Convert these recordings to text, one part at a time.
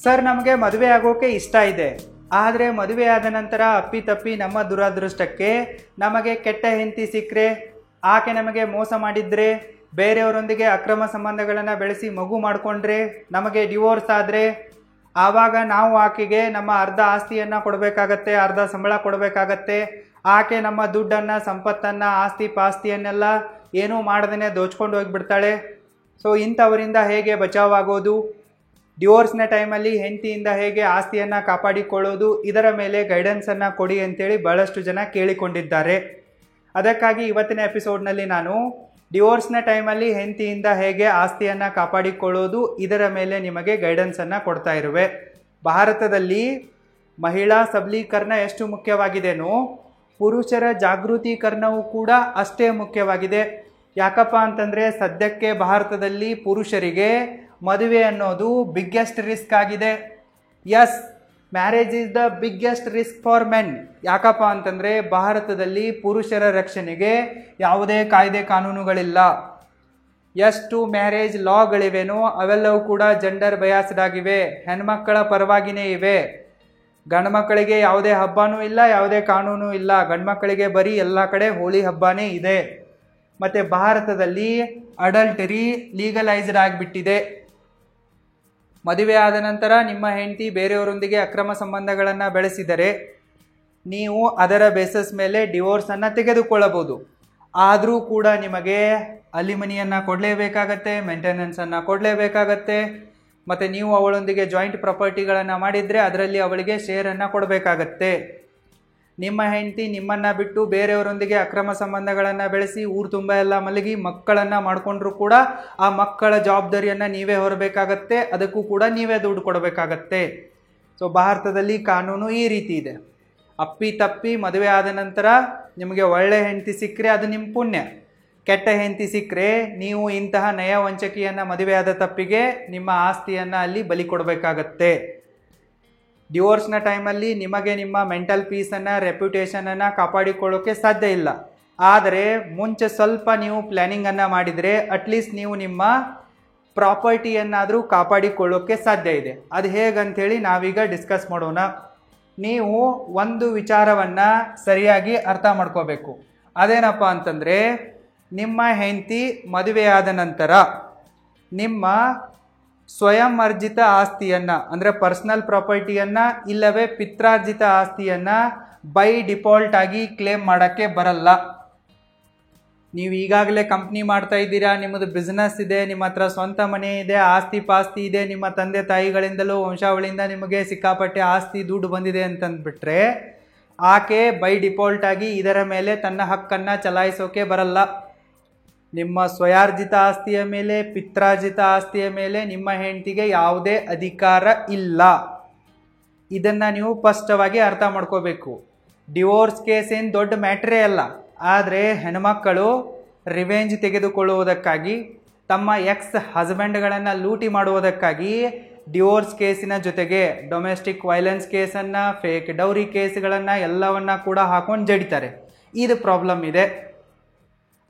Sir ನಮಗೆ ಮದುವೆ ಆಗೋಕೆ ಇಷ್ಟ ಇದೆ, ಆದರೆ ಮದುವೆ ಆದ ನಂತರ ಅಪ್ಪಿತಪ್ಪಿ ನಮ್ಮ ದುರಾದೃಷ್ಟಕ್ಕೆ ನಮಗೆ ಕೆಟ್ಟ ಹೆಂಡತಿ ಸಿಕ್ಕರೆ, ಆಕೆ ನಮಗೆ ಮೋಸ ಮಾಡಿದರೆ, ಬೇರೆಯವರೊಂದಿಗೆ ಅಕ್ರಮ ಸಂಬಂಧಗಳನ್ನು ಬೆಳೆಸಿ ಮಗು ಮಾಡಿಕೊಂಡ್ರೆ, ನಮಗೆ ಡಿವೋರ್ಸ್ ಆದರೆ ಆವಾಗ ನಾವು ಆಕೆಗೆ ನಮ್ಮ ಅರ್ಧ ಆಸ್ತಿಯನ್ನು ಕೊಡಬೇಕಾಗತ್ತೆ, ಅರ್ಧ ಸಂಬಳ ಕೊಡಬೇಕಾಗತ್ತೆ. ಆಕೆ ನಮ್ಮ ದುಡ್ಡನ್ನು, ಸಂಪತ್ತನ್ನು, ಆಸ್ತಿ ಪಾಸ್ತಿಯನ್ನೆಲ್ಲ ಏನೂ ಮಾಡದೇ ದೋಚ್ಕೊಂಡು ಹೋಗಿಬಿಡ್ತಾಳೆ. ಸೊ ಇಂಥವರಿಂದ ಹೇಗೆ ಬಚಾವಾಗೋದು, ಡಿವೋರ್ಸ್ನ ಟೈಮಲ್ಲಿ ಹೆಂಡತಿಯಿಂದ ಹೇಗೆ ಆಸ್ತಿಯನ್ನು ಕಾಪಾಡಿಕೊಳ್ಳೋದು, ಇದರ ಮೇಲೆ ಗೈಡೆನ್ಸನ್ನು ಕೊಡಿ ಅಂತೇಳಿ ಭಾಳಷ್ಟು ಜನ ಕೇಳಿಕೊಂಡಿದ್ದಾರೆ. ಅದಕ್ಕಾಗಿ ಇವತ್ತಿನ ಎಪಿಸೋಡ್ನಲ್ಲಿ ನಾನು ಡಿವೋರ್ಸ್ನ ಟೈಮಲ್ಲಿ ಹೆಂಡತಿಯಿಂದ ಹೇಗೆ ಆಸ್ತಿಯನ್ನು ಕಾಪಾಡಿಕೊಳ್ಳೋದು ಇದರ ಮೇಲೆ ನಿಮಗೆ ಗೈಡೆನ್ಸನ್ನು ಕೊಡ್ತಾ ಇರುವೆ. ಭಾರತದಲ್ಲಿ ಮಹಿಳಾ ಸಬಲೀಕರಣ ಎಷ್ಟು ಮುಖ್ಯವಾಗಿದೆನೋ ಪುರುಷರ ಜಾಗೃತೀಕರಣವೂ ಕೂಡ ಅಷ್ಟೇ ಮುಖ್ಯವಾಗಿದೆ. ಯಾಕಪ್ಪ ಅಂತಂದರೆ ಸದ್ಯಕ್ಕೆ ಭಾರತದಲ್ಲಿ ಪುರುಷರಿಗೆ ಮದುವೆ ಅನ್ನೋದು ಬಿಗ್ಗೆಸ್ಟ್ ರಿಸ್ಕ್ ಆಗಿದೆ. Yes, marriage is the biggest risk for men. ಯಾಕಪ್ಪ ಅಂತಂದರೆ ಭಾರತದಲ್ಲಿ ಪುರುಷರ ರಕ್ಷಣೆಗೆ ಯಾವುದೇ ಕಾಯ್ದೆ ಕಾನೂನುಗಳಿಲ್ಲ. ಎಷ್ಟು ಮ್ಯಾರೇಜ್ ಲಾಗಳಿವೆನೋ ಅವೆಲ್ಲವೂ ಕೂಡ ಜೆಂಡರ್ ಬಯಾಸ್ಡ್ ಆಗಿವೆ, ಹೆಣ್ಮಕ್ಕಳ ಪರವಾಗಿಯೇ ಇವೆ. ಗಂಡು ಮಕ್ಕಳಿಗೆ ಯಾವುದೇ ಹಬ್ಬನೂ ಇಲ್ಲ, ಯಾವುದೇ ಕಾನೂನು ಇಲ್ಲ. ಗಂಡು ಮಕ್ಕಳಿಗೆ ಬರೀ ಎಲ್ಲ ಕಡೆ ಹೋಳಿ ಹಬ್ಬನೇ ಇದೆ. ಮತ್ತು ಭಾರತದಲ್ಲಿ ಅಡಲ್ಟರಿ ಲೀಗಲೈಸ್ಡ್ ಆಗಿಬಿಟ್ಟಿದೆ. ಮದುವೆ ಆದ ನಂತರ ನಿಮ್ಮ ಹೆಂಡತಿ ಬೇರೆಯವರೊಂದಿಗೆ ಅಕ್ರಮ ಸಂಬಂಧಗಳನ್ನು ಬೆಳೆಸಿದರೆ ನೀವು ಅದರ ಬೇಸಸ್ ಮೇಲೆ ಡಿವೋರ್ಸನ್ನು ತೆಗೆದುಕೊಳ್ಳಬಹುದು. ಆದರೂ ಕೂಡ ನಿಮಗೆ ಅಲಿಮನಿಯನ್ನು ಕೊಡಲೇಬೇಕಾಗತ್ತೆ, ಮೇಂಟೆನೆನ್ಸನ್ನು ಕೊಡಲೇಬೇಕಾಗತ್ತೆ. ಮತ್ತು ನೀವು ಅವಳೊಂದಿಗೆ ಜಾಯಿಂಟ್ ಪ್ರಾಪರ್ಟಿಗಳನ್ನು ಮಾಡಿದರೆ ಅದರಲ್ಲಿ ಅವಳಿಗೆ ಶೇರನ್ನು ಕೊಡಬೇಕಾಗತ್ತೆ. ನಿಮ್ಮ ಹೆಂಡತಿ ನಿಮ್ಮನ್ನು ಬಿಟ್ಟು ಬೇರೆಯವರೊಂದಿಗೆ ಅಕ್ರಮ ಸಂಬಂಧಗಳನ್ನು ಬೆಳೆಸಿ ಊರು ತುಂಬ ಎಲ್ಲ ಮಲಗಿ ಮಕ್ಕಳನ್ನು ಮಾಡಿಕೊಂಡ್ರೂ ಕೂಡ ಆ ಮಕ್ಕಳ ಜವಾಬ್ದಾರಿಯನ್ನು ನೀವೇ ಹೊರಬೇಕಾಗತ್ತೆ, ಅದಕ್ಕೂ ಕೂಡ ನೀವೇ ದುಡ್ಡು ಕೊಡಬೇಕಾಗತ್ತೆ. ಸೊ ಭಾರತದಲ್ಲಿ ಕಾನೂನು ಈ ರೀತಿ ಇದೆ. ಅಪ್ಪಿ ತಪ್ಪಿ ಮದುವೆ ಆದ ನಂತರ ನಿಮಗೆ ಒಳ್ಳೆ ಹೆಂಡತಿ ಸಿಕ್ಕರೆ ಅದು ನಿಮ್ಮ ಪುಣ್ಯ, ಕೆಟ್ಟ ಹೆಂಡತಿ ಸಿಕ್ಕರೆ ನೀವು ಇಂತಹ ನಯ ವಂಚಕಿಯನ್ನು ಮದುವೆ ಆದ ತಪ್ಪಿಗೆ ನಿಮ್ಮ ಆಸ್ತಿಯನ್ನು ಅಲ್ಲಿ ಬಲಿ ಕೊಡಬೇಕಾಗತ್ತೆ. ಡಿವೋರ್ಸ್ನ ಟೈಮಲ್ಲಿ ನಿಮಗೆ ನಿಮ್ಮ ಮೆಂಟಲ್ ಪೀಸನ್ನು, ರೆಪ್ಯುಟೇಷನನ್ನು ಕಾಪಾಡಿಕೊಳ್ಳೋಕ್ಕೆ ಸಾಧ್ಯ ಇಲ್ಲ. ಆದರೆ ಮುಂಚೆ ಸ್ವಲ್ಪ ನೀವು ಪ್ಲ್ಯಾನಿಂಗನ್ನು ಮಾಡಿದರೆ ಅಟ್ಲೀಸ್ಟ್ ನೀವು ನಿಮ್ಮ ಪ್ರಾಪರ್ಟಿಯನ್ನಾದರೂ ಕಾಪಾಡಿಕೊಳ್ಳೋಕ್ಕೆ ಸಾಧ್ಯ ಇದೆ. ಅದು ಹೇಗಂಥೇಳಿ ನಾವೀಗ ಡಿಸ್ಕಸ್ ಮಾಡೋಣ. ನೀವು ಒಂದು ವಿಚಾರವನ್ನು ಸರಿಯಾಗಿ ಅರ್ಥ ಮಾಡ್ಕೋಬೇಕು. ಅದೇನಪ್ಪ ಅಂತಂದರೆ, ನಿಮ್ಮ ಹೆಂಡತಿ ಮದುವೆಯಾದ ನಂತರ ನಿಮ್ಮ ಸ್ವಯಂ ಅರ್ಜಿತ ಆಸ್ತಿಯನ್ನು ಅಂದರೆ ಪರ್ಸನಲ್ ಪ್ರಾಪರ್ಟಿಯನ್ನು ಇಲ್ಲವೇ ಪಿತ್ರಾರ್ಜಿತ ಆಸ್ತಿಯನ್ನು ಬೈ ಡಿಫಾಲ್ಟ್ ಆಗಿ ಕ್ಲೇಮ್ ಮಾಡೋಕ್ಕೆ ಬರಲ್ಲ. ನೀವು ಈಗಾಗಲೇ ಕಂಪ್ನಿ ಮಾಡ್ತಾ ಇದ್ದೀರಾ, ನಿಮ್ಮದು ಬಿಸ್ನೆಸ್ ಇದೆ, ನಿಮ್ಮ ಹತ್ರ ಸ್ವಂತ ಮನೆ ಇದೆ, ಆಸ್ತಿ ಪಾಸ್ತಿ ಇದೆ, ನಿಮ್ಮ ತಂದೆ ತಾಯಿಗಳಿಂದಲೂ ವಂಶಾವಳಿಯಿಂದ ನಿಮಗೆ ಸಿಕ್ಕಾಪಟ್ಟೆ ಆಸ್ತಿ ದುಡ್ಡು ಬಂದಿದೆ ಅಂತಂದ್ಬಿಟ್ರೆ ಆಕೆ ಬೈ ಡಿಫಾಲ್ಟ್ ಆಗಿ ಇದರ ಮೇಲೆ ತನ್ನ ಹಕ್ಕನ್ನು ಚಲಾಯಿಸೋಕೆ ಬರಲ್ಲ. ನಿಮ್ಮ ಸ್ವಯಾರ್ಜಿತ ಆಸ್ತಿಯ ಮೇಲೆ, ಪಿತ್ರಾರ್ಜಿತ ಆಸ್ತಿಯ ಮೇಲೆ ನಿಮ್ಮ ಹೆಂಡತಿಗೆ ಯಾವುದೇ ಅಧಿಕಾರ ಇಲ್ಲ. ಇದನ್ನು ನೀವು ಸ್ಪಷ್ಟವಾಗಿ ಅರ್ಥ ಮಾಡ್ಕೋಬೇಕು. ಡಿವೋರ್ಸ್ ಕೇಸ್ ಏನು ದೊಡ್ಡ ಮ್ಯಾಟ್ರೇ ಅಲ್ಲ. ಆದರೆ ಹೆಣ್ಮಕ್ಕಳು ರಿವೆಂಜ್ ತೆಗೆದುಕೊಳ್ಳುವುದಕ್ಕಾಗಿ, ತಮ್ಮ ಎಕ್ಸ್ ಹಸ್ಬೆಂಡ್ಗಳನ್ನು ಲೂಟಿ ಮಾಡುವುದಕ್ಕಾಗಿ ಡಿವೋರ್ಸ್ ಕೇಸಿನ ಜೊತೆಗೆ ಡೊಮೆಸ್ಟಿಕ್ ವೈಲೆನ್ಸ್ ಕೇಸನ್ನು, ಫೇಕ್ ಡೌರಿ ಕೇಸ್ಗಳನ್ನು ಎಲ್ಲವನ್ನ ಕೂಡ ಹಾಕೊಂಡು ಜಡಿತಾರೆ. ಇದು ಪ್ರಾಬ್ಲಮ್ ಇದೆ.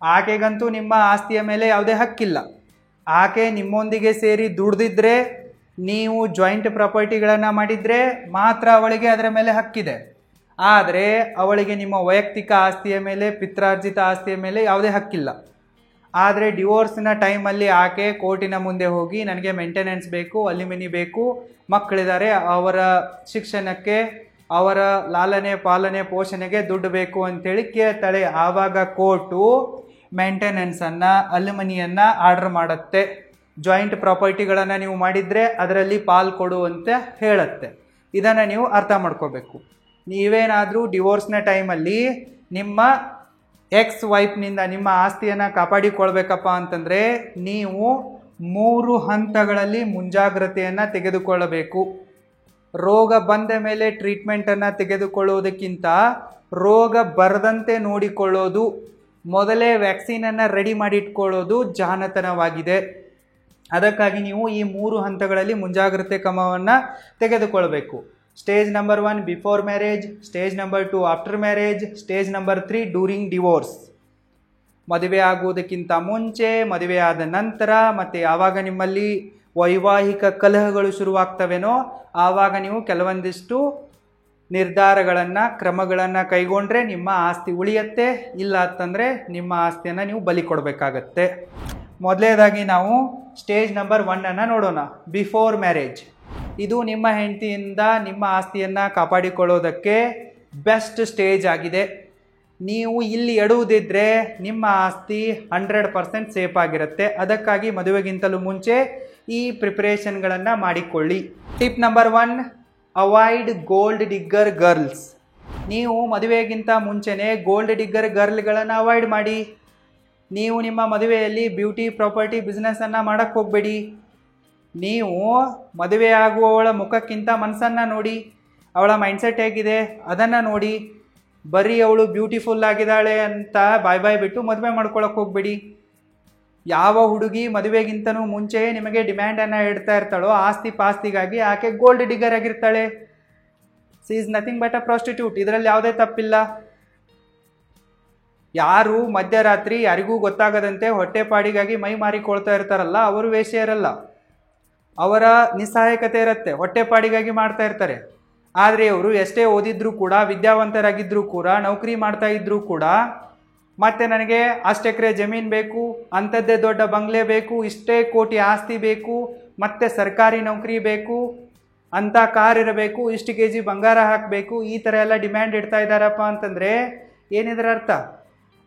ಆಕೆಗಂತೂ ನಿಮ್ಮ ಆಸ್ತಿಯ ಮೇಲೆ ಯಾವುದೇ ಹಕ್ಕಿಲ್ಲ. ಆಕೆ ನಿಮ್ಮೊಂದಿಗೆ ಸೇರಿ ದುಡ್ದಿದ್ರೆ, ನೀವು ಜಾಯಿಂಟ್ ಪ್ರಾಪರ್ಟಿಗಳನ್ನು ಮಾಡಿದರೆ ಮಾತ್ರ ಅವಳಿಗೆ ಅದರ ಮೇಲೆ ಹಕ್ಕಿದೆ. ಆದರೆ ಅವಳಿಗೆ ನಿಮ್ಮ ವೈಯಕ್ತಿಕ ಆಸ್ತಿಯ ಮೇಲೆ, ಪಿತ್ರಾರ್ಜಿತ ಆಸ್ತಿಯ ಮೇಲೆ ಯಾವುದೇ ಹಕ್ಕಿಲ್ಲ. ಆದರೆ ಡಿವೋರ್ಸ್ನ ಟೈಮಲ್ಲಿ ಆಕೆ ಕೋರ್ಟಿನ ಮುಂದೆ ಹೋಗಿ ನನಗೆ ಮೇಂಟೆನೆನ್ಸ್ ಬೇಕು, ಅಲಿಮಿನಿ ಬೇಕು, ಮಕ್ಕಳಿದ್ದಾರೆ, ಅವರ ಶಿಕ್ಷಣಕ್ಕೆ, ಅವರ ಲಾಲನೆ ಪಾಲನೆ ಪೋಷಣೆಗೆ ದುಡ್ಡು ಬೇಕು ಅಂತೇಳಿ ಕೇಳ್ತಾಳೆ. ಆವಾಗ ಕೋರ್ಟು ಮೇಂಟೆನೆನ್ಸನ್ನು, ಅಲಿಮನಿಯನ್ನು ಆರ್ಡರ್ ಮಾಡುತ್ತೆ. ಜಾಯಿಂಟ್ ಪ್ರಾಪರ್ಟಿಗಳನ್ನು ನೀವು ಮಾಡಿದರೆ ಅದರಲ್ಲಿ ಪಾಲು ಕೊಡು ಅಂತ ಹೇಳುತ್ತೆ. ಇದನ್ನು ನೀವು ಅರ್ಥ ಮಾಡ್ಕೋಬೇಕು. ನೀವೇನಾದರೂ ಡಿವೋರ್ಸ್ನ ಟೈಮಲ್ಲಿ ನಿಮ್ಮ ಎಕ್ಸ್ ವೈಫ್ನಿಂದ ನಿಮ್ಮ ಆಸ್ತಿಯನ್ನು ಕಾಪಾಡಿಕೊಳ್ಬೇಕಪ್ಪ ಅಂತಂದರೆ ನೀವು 3 ಹಂತಗಳಲ್ಲಿ ಮುಂಜಾಗ್ರತೆಯನ್ನು ತೆಗೆದುಕೊಳ್ಳಬೇಕು. ರೋಗ ಬಂದ ಮೇಲೆ ಟ್ರೀಟ್ಮೆಂಟನ್ನು ತೆಗೆದುಕೊಳ್ಳುವುದಕ್ಕಿಂತ ರೋಗ ಬರದಂತೆ ನೋಡಿಕೊಳ್ಳೋದು, ಮೊದಲೇ ವ್ಯಾಕ್ಸಿನನ್ನು ರೆಡಿ ಮಾಡಿಟ್ಕೊಳ್ಳೋದು ಜಾಣತನವಾಗಿದೆ. ಅದಕ್ಕಾಗಿ ನೀವು ಈ 3 ಹಂತಗಳಲ್ಲಿ ಮುಂಜಾಗ್ರತೆ ಕ್ರಮವನ್ನು ತೆಗೆದುಕೊಳ್ಬೇಕು. Stage number 1 before marriage, stage number 2 after marriage, stage number 3 during divorce. ಮದುವೆ ಆಗುವುದಕ್ಕಿಂತ ಮುಂಚೆ, ಮದುವೆ ಆದ ನಂತರ, ಮತ್ತು ಯಾವಾಗ ನಿಮ್ಮಲ್ಲಿ ವೈವಾಹಿಕ ಕಲಹಗಳು ಶುರುವಾಗ್ತವೇನೋ ಆವಾಗ ನೀವು ಕೆಲವೊಂದಿಷ್ಟು ನಿರ್ಧಾರಗಳನ್ನು ಕ್ರಮಗಳನ್ನು ಕೈಗೊಂಡ್ರೆ ನಿಮ್ಮ ಆಸ್ತಿ ಉಳಿಯುತ್ತೆ. ಇಲ್ಲ ಅಂತಂದರೆ ನಿಮ್ಮ ಆಸ್ತಿಯನ್ನು ನೀವು ಬಲಿ ಕೊಡಬೇಕಾಗತ್ತೆ. ಮೊದಲನೇದಾಗಿ ನಾವು ಸ್ಟೇಜ್ ನಂಬರ್ 1 ನೋಡೋಣ. Before marriage. ಇದು ನಿಮ್ಮ ಹೆಂಡತಿಯಿಂದ ನಿಮ್ಮ ಆಸ್ತಿಯನ್ನು ಕಾಪಾಡಿಕೊಳ್ಳೋದಕ್ಕೆ ಬೆಸ್ಟ್ ಸ್ಟೇಜ್ ಆಗಿದೆ. ನೀವು ಇಲ್ಲಿ ಎಡುವುದಿದ್ರೆ ನಿಮ್ಮ ಆಸ್ತಿ 100% ಸೇಫ್ ಆಗಿರುತ್ತೆ. ಅದಕ್ಕಾಗಿ ಮದುವೆಗಿಂತಲೂ ಮುಂಚೆ ಈ ಪ್ರಿಪರೇಷನ್ಗಳನ್ನು ಮಾಡಿಕೊಳ್ಳಿ. Tip number 1, avoid gold digger girls. ನೀವು ಮದುವೆಗಿಂತ ಮುಂಚೆನೇ ಗೋಲ್ಡ್ ಡಿಗ್ಗರ್ ಗರ್ಲ್ಗಳನ್ನು ಅವಾಯ್ಡ್ ಮಾಡಿ. ನೀವು ನಿಮ್ಮ ಮದುವೆಯಲ್ಲಿ ಬ್ಯೂಟಿ ಪ್ರಾಪರ್ಟಿ ಬಿಸ್ನೆಸ್ಸನ್ನು ಮಾಡೋಕ್ಕೆ ಹೋಗಬೇಡಿ. ನೀವು ಮದುವೆ ಆಗುವವಳ ಮುಖಕ್ಕಿಂತ ಮನಸ್ಸನ್ನು ನೋಡಿ, ಅವಳ ಮೈಂಡ್ಸೆಟ್ ಹೇಗಿದೆ ಅದನ್ನು ನೋಡಿ. ಬರೀ ಅವಳು ಬ್ಯೂಟಿಫುಲ್ ಆಗಿದ್ದಾಳೆ ಅಂತ ಬಾಯ್ ಬಿಟ್ಟು ಮದುವೆ ಮಾಡ್ಕೊಳಕ್ಕೆ ಹೋಗಬೇಡಿ. ಯಾವ ಹುಡುಗಿ ಮದುವೆಗಿಂತನೂ ಮುಂಚೆ ನಿಮಗೆ ಡಿಮ್ಯಾಂಡನ್ನು ಇಡ್ತಾ ಇರ್ತಾಳೋ ಆಸ್ತಿ ಪಾಸ್ತಿಗಾಗಿ, ಆಕೆ ಗೋಲ್ಡ್ ಡಿಗ್ಗರ್ ಆಗಿರ್ತಾಳೆ. She is nothing but a prostitute. ಇದರಲ್ಲಿ ಯಾವುದೇ ತಪ್ಪಿಲ್ಲ. ಯಾರು ಮಧ್ಯರಾತ್ರಿ ಯಾರಿಗೂ ಗೊತ್ತಾಗದಂತೆ ಹೊಟ್ಟೆಪಾಡಿಗಾಗಿ ಮೈ ಮಾರಿಕೊಳ್ತಾ ಇರ್ತಾರಲ್ಲ ಅವರು ವೇಶ್ಯರಲ್ಲ. ಅವರ ನಿಸ್ಸಹಾಯಕತೆ ಇರುತ್ತೆ, ಹೊಟ್ಟೆಪಾಡಿಗಾಗಿ ಮಾಡ್ತಾ ಇರ್ತಾರೆ. ಆದರೆ ಅವರು ಎಷ್ಟೇ ಓದಿದ್ರೂ ಕೂಡ, ವಿದ್ಯಾವಂತರಾಗಿದ್ದರೂ ಕೂಡ, ನೌಕರಿ ಮಾಡ್ತಾ ಇದ್ದರೂ ಕೂಡ, ಮತ್ತು ನನಗೆ ಅಷ್ಟು ಎಕರೆ ಜಮೀನು ಬೇಕು, ಅಂಥದ್ದೇ ದೊಡ್ಡ ಬಂಗ್ಲೆ ಬೇಕು, ಇಷ್ಟೇ ಕೋಟಿ ಆಸ್ತಿ ಬೇಕು, ಮತ್ತು ಸರ್ಕಾರಿ ನೌಕರಿ ಬೇಕು, ಅಂಥ ಕಾರ್ ಇರಬೇಕು, ಇಷ್ಟು kg ಬಂಗಾರ ಹಾಕಬೇಕು, ಈ ಥರ ಎಲ್ಲ ಡಿಮ್ಯಾಂಡ್ ಇಡ್ತಾ ಇದ್ದಾರಪ್ಪ ಅಂತಂದರೆ ಏನಿದ್ರ ಅರ್ಥ?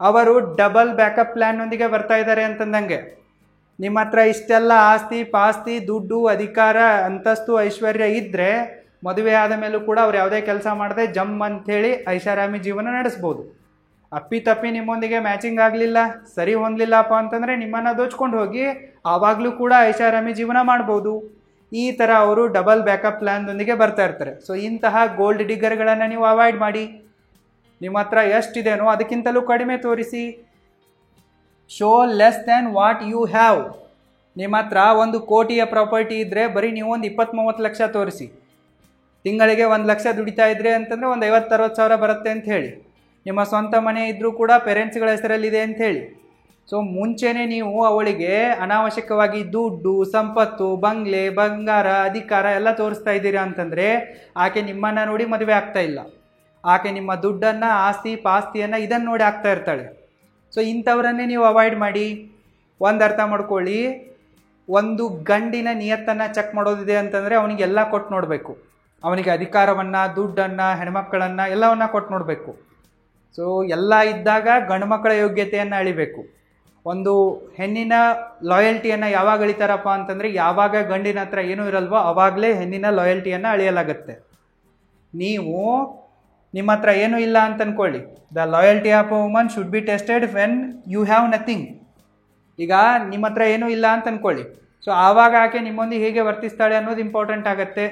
ಅವರು ಡಬಲ್ ಬ್ಯಾಕಪ್ ಪ್ಲ್ಯಾನ್ನೊಂದಿಗೆ ಬರ್ತಾ ಇದ್ದಾರೆ ಅಂತಂದಂಗೆ. ನಿಮ್ಮ ಹತ್ರ ಇಷ್ಟೆಲ್ಲ ಆಸ್ತಿ ಪಾಸ್ತಿ ದುಡ್ಡು ಅಧಿಕಾರ ಅಂತಸ್ತು ಐಶ್ವರ್ಯ ಇದ್ದರೆ ಮದುವೆ ಆದ ಮೇಲೂ ಕೂಡ ಅವ್ರು ಯಾವುದೇ ಕೆಲಸ ಮಾಡದೆ ಜಮ್ ಅಂಥೇಳಿ ಐಷಾರಾಮಿ ಜೀವನ ನಡೆಸ್ಬೋದು. ಅಪ್ಪಿತಪ್ಪಿ ನಿಮ್ಮೊಂದಿಗೆ ಮ್ಯಾಚಿಂಗ್ ಆಗಲಿಲ್ಲ, ಸರಿ ಹೊಂದಲಿಲ್ಲಪ್ಪ ಅಂತಂದರೆ ನಿಮ್ಮನ್ನು ದೋಚ್ಕೊಂಡು ಹೋಗಿ ಆವಾಗಲೂ ಕೂಡ ಐಷಾರಾಮಿ ಜೀವನ ಮಾಡ್ಬೋದು. ಈ ಥರ ಅವರು ಡಬಲ್ ಬ್ಯಾಕಪ್ ಪ್ಲ್ಯಾನ್ದೊಂದಿಗೆ ಬರ್ತಾ ಇರ್ತಾರೆ. ಸೊ ಇಂತಹ ಗೋಲ್ಡ್ ಡಿಗ್ಗರ್ಗಳನ್ನು ನೀವು ಅವಾಯ್ಡ್ ಮಾಡಿ. ನಿಮ್ಮ ಹತ್ರ ಎಷ್ಟಿದೆನೋ ಅದಕ್ಕಿಂತಲೂ ಕಡಿಮೆ ತೋರಿಸಿ. Show less than what you have. ನಿಮ್ಮ ಹತ್ರ 1 ಕೋಟಿಯ ಪ್ರಾಪರ್ಟಿ ಇದ್ದರೆ ಬರೀ ನೀವು ಒಂದು 20-30 ಲಕ್ಷ ತೋರಿಸಿ. ತಿಂಗಳಿಗೆ 1 ಲಕ್ಷ ದುಡಿತಾ ಇದ್ರೆ ಅಂತಂದರೆ ಒಂದು 50-60 ಸಾವಿರ ಬರುತ್ತೆ ಅಂತ ಹೇಳಿ. ನಿಮ್ಮ ಸ್ವಂತ ಮನೆ ಇದ್ದರೂ ಕೂಡ ಪೇರೆಂಟ್ಸ್ಗಳ ಹೆಸರಲ್ಲಿದೆ ಅಂತ ಹೇಳಿ. ಸೊ ಮುಂಚೆನೇ ನೀವು ಅವಳಿಗೆ ಅನಾವಶ್ಯಕವಾಗಿ ದುಡ್ಡು, ಸಂಪತ್ತು, ಬಂಗ್ಲೆ, ಬಂಗಾರ, ಅಧಿಕಾರ ಎಲ್ಲ ತೋರಿಸ್ತಾ ಇದ್ದೀರಾ ಅಂತಂದರೆ ಆಕೆ ನಿಮ್ಮನ್ನು ನೋಡಿ ಮದುವೆ ಆಗ್ತಾ ಇಲ್ಲ. ಆಕೆ ನಿಮ್ಮ ದುಡ್ಡನ್ನು, ಆಸ್ತಿ ಪಾಸ್ತಿಯನ್ನು ಇದನ್ನು ನೋಡಿ ಆಗ್ತಾ ಇರ್ತಾಳೆ. ಸೊ ಇಂಥವರನ್ನೇ ನೀವು ಅವಾಯ್ಡ್ ಮಾಡಿ. ಒಂದು ಅರ್ಥ ಮಾಡ್ಕೊಳ್ಳಿ, ಒಂದು ಗಂಡಿನ ನಿಯತ್ತನ್ನು ಚೆಕ್ ಮಾಡೋದಿದೆ ಅಂತಂದರೆ ಅವನಿಗೆಲ್ಲ ಕೊಟ್ಟು ನೋಡಬೇಕು. ಅವನಿಗೆ ಅಧಿಕಾರವನ್ನು, ದುಡ್ಡನ್ನು, ಹೆಣ್ಮಕ್ಕಳನ್ನು ಎಲ್ಲವನ್ನ ಕೊಟ್ಟು ನೋಡಬೇಕು. ಸೊ ಎಲ್ಲ ಇದ್ದಾಗ ಗಂಡು ಮಕ್ಕಳ ಯೋಗ್ಯತೆಯನ್ನು ಅಳಿಬೇಕು. ಒಂದು ಹೆಣ್ಣಿನ ಲಾಯಲ್ಟಿಯನ್ನು ಯಾವಾಗ ಅಳಿತಾರಪ್ಪ ಅಂತಂದರೆ ಯಾವಾಗ ಗಂಡಿನ ಹತ್ರ ಏನೂ ಇರಲ್ವೋ ಆವಾಗಲೇ ಹೆಣ್ಣಿನ ಲಾಯಲ್ಟಿಯನ್ನು ಅಳಿಯಲಾಗತ್ತೆ. ನೀವು ನಿಮ್ಮ ಹತ್ರ ಏನೂ ಇಲ್ಲ ಅಂತ ಅಂದ್ಕೊಳ್ಳಿ. The loyalty of a woman should be tested when you have nothing. ಈಗ ನಿಮ್ಮ ಹತ್ರ ಏನೂ ಇಲ್ಲ ಅಂತ ಅಂದ್ಕೊಳ್ಳಿ. ಸೊ ಆವಾಗ ಆಕೆ ನಿಮ್ಮೊಂದಿಗೆ ಹೇಗೆ ವರ್ತಿಸ್ತಾಳೆ ಅನ್ನೋದು ಇಂಪಾರ್ಟೆಂಟ್ ಆಗುತ್ತೆ.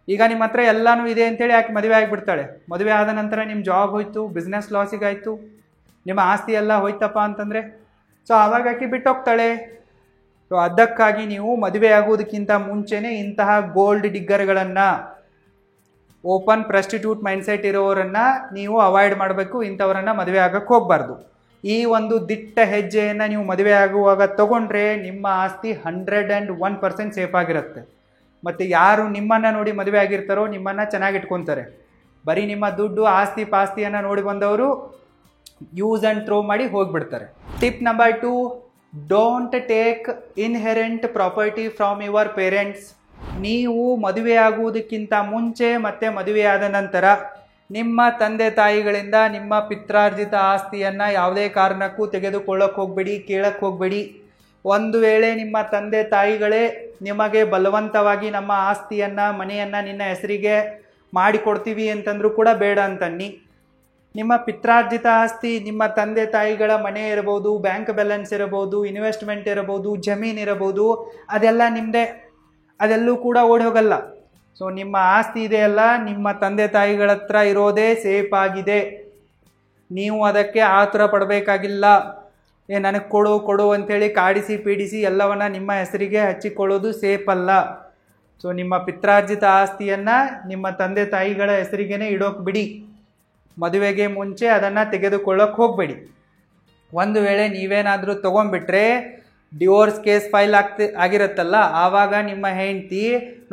ಈಗ ನಿಮ್ಮ ಹತ್ರ ಎಲ್ಲನೂ ಇದೆ ಅಂತೇಳಿ ಆಕೆ ಮದುವೆ ಆಗಿಬಿಡ್ತಾಳೆ. ಮದುವೆ ಆದ ನಂತರ ನಿಮ್ಮ ಜಾಬ್ ಹೋಯ್ತು, ಬಿಸ್ನೆಸ್ ಲಾಸಿಗಾಯಿತು, ನಿಮ್ಮ ಆಸ್ತಿ ಎಲ್ಲ ಹೋಯ್ತಪ್ಪ ಅಂತಂದರೆ ಸೊ ಆವಾಗ ಆಕೆ ಬಿಟ್ಟೋಗ್ತಾಳೆ. ಸೊ ಅದಕ್ಕಾಗಿ ನೀವು ಮದುವೆ ಆಗೋದಕ್ಕಿಂತ ಮುಂಚೆನೇ ಇಂತಹ ಗೋಲ್ಡ್ ಡಿಗ್ಗರ್ಗಳನ್ನು, ಓಪನ್ ಪ್ರಾಸ್ಟಿಟ್ಯೂಟ್ ಮೈಂಡ್ಸೆಟ್ ಇರೋರನ್ನು ನೀವು ಅವಾಯ್ಡ್ ಮಾಡಬೇಕು. ಇಂಥವರನ್ನು ಮದುವೆ ಆಗೋಕ್ಕೆ ಹೋಗಬಾರ್ದು. ಈ ಒಂದು ದಿಟ್ಟ ಹೆಜ್ಜೆಯನ್ನು ನೀವು ಮದುವೆ ಆಗುವಾಗ ತಗೊಂಡ್ರೆ ನಿಮ್ಮ ಆಸ್ತಿ 101% ಸೇಫ್ ಆಗಿರುತ್ತೆ. ಮತ್ತು ಯಾರು ನಿಮ್ಮನ್ನು ನೋಡಿ ಮದುವೆ ಆಗಿರ್ತಾರೋ ನಿಮ್ಮನ್ನು ಚೆನ್ನಾಗಿ ಇಟ್ಕೊತಾರೆ. ಬರೀ ನಿಮ್ಮ ದುಡ್ಡು, ಆಸ್ತಿ ಪಾಸ್ತಿಯನ್ನು ನೋಡಿ ಬಂದವರು ಯೂಸ್ ಆ್ಯಂಡ್ ಥ್ರೋ ಮಾಡಿ ಹೋಗಿಬಿಡ್ತಾರೆ. Tip number 2, don't take inherent property from your parents. ನೀವು ಮದುವೆ ಆಗುವುದಕ್ಕಿಂತ ಮುಂಚೆ ಮತ್ತು ಮದುವೆಯಾದ ನಂತರ ನಿಮ್ಮ ತಂದೆ ತಾಯಿಗಳಿಂದ ನಿಮ್ಮ ಪಿತ್ರಾರ್ಜಿತ ಆಸ್ತಿಯನ್ನು ಯಾವುದೇ ಕಾರಣಕ್ಕೂ ತೆಗೆದುಕೊಳ್ಳಕ್ಕೆ ಹೋಗಬೇಡಿ, ಕೇಳಕ್ಕೆ ಹೋಗಬೇಡಿ. ಒಂದು ವೇಳೆ ನಿಮ್ಮ ತಂದೆ ತಾಯಿಗಳೇ ನಿಮಗೆ ಬಲವಂತವಾಗಿ ನಮ್ಮ ಆಸ್ತಿಯನ್ನು, ಮನೆಯನ್ನು ನಿನ್ನ ಹೆಸರಿಗೆ ಮಾಡಿಕೊಡ್ತೀವಿ ಅಂತಂದರೂ ಕೂಡ ಬೇಡ ಅಂತನ್ನಿ. ನಿಮ್ಮ ಪಿತ್ರಾರ್ಜಿತ ಆಸ್ತಿ, ನಿಮ್ಮ ತಂದೆ ತಾಯಿಗಳ ಮನೆ ಇರಬಹುದು, ಬ್ಯಾಂಕ್ ಬ್ಯಾಲೆನ್ಸ್ ಇರಬಹುದು, ಇನ್ವೆಸ್ಟ್ಮೆಂಟ್ ಇರಬಹುದು, ಜಮೀನು ಇರಬಹುದು, ಅದೆಲ್ಲ ನಿಮ್ಮದೇ. ಅದೆಲ್ಲೂ ಕೂಡ ಓಡಿ ಹೋಗಲ್ಲ. ಸೊ ನಿಮ್ಮ ಆಸ್ತಿ ಇದೆಯಲ್ಲ ನಿಮ್ಮ ತಂದೆ ತಾಯಿಗಳ ಹತ್ರ ಇರೋದೇ ಸೇಫ್ ಆಗಿದೆ. ನೀವು ಅದಕ್ಕೆ ಆತುರ ಪಡಬೇಕಾಗಿಲ್ಲ. ನನಗೆ ಕೊಡು ಅಂಥೇಳಿ ಕಾಡಿಸಿ ಪೀಡಿಸಿ ಎಲ್ಲವನ್ನ ನಿಮ್ಮ ಹೆಸರಿಗೆ ಹಚ್ಚಿಕೊಳ್ಳೋದು ಸೇಫ್ ಅಲ್ಲ. ಸೊ ನಿಮ್ಮ ಪಿತ್ರಾರ್ಜಿತ ಆಸ್ತಿಯನ್ನು ನಿಮ್ಮ ತಂದೆ ತಾಯಿಗಳ ಹೆಸರಿಗೇ ಇಡೋಕೆ ಬಿಡಿ. ಮದುವೆಗೆ ಮುಂಚೆ ಅದನ್ನು ತೆಗೆದುಕೊಳ್ಳೋಕೆ ಹೋಗಬೇಡಿ. ಒಂದು ವೇಳೆ ನೀವೇನಾದರೂ ತೊಗೊಂಡ್ಬಿಟ್ರೆ ಡಿವೋರ್ಸ್ ಕೇಸ್ ಫೈಲ್ ಆಗಿರುತ್ತಲ್ಲ, ಆವಾಗ ನಿಮ್ಮ ಹೆಂಡತಿ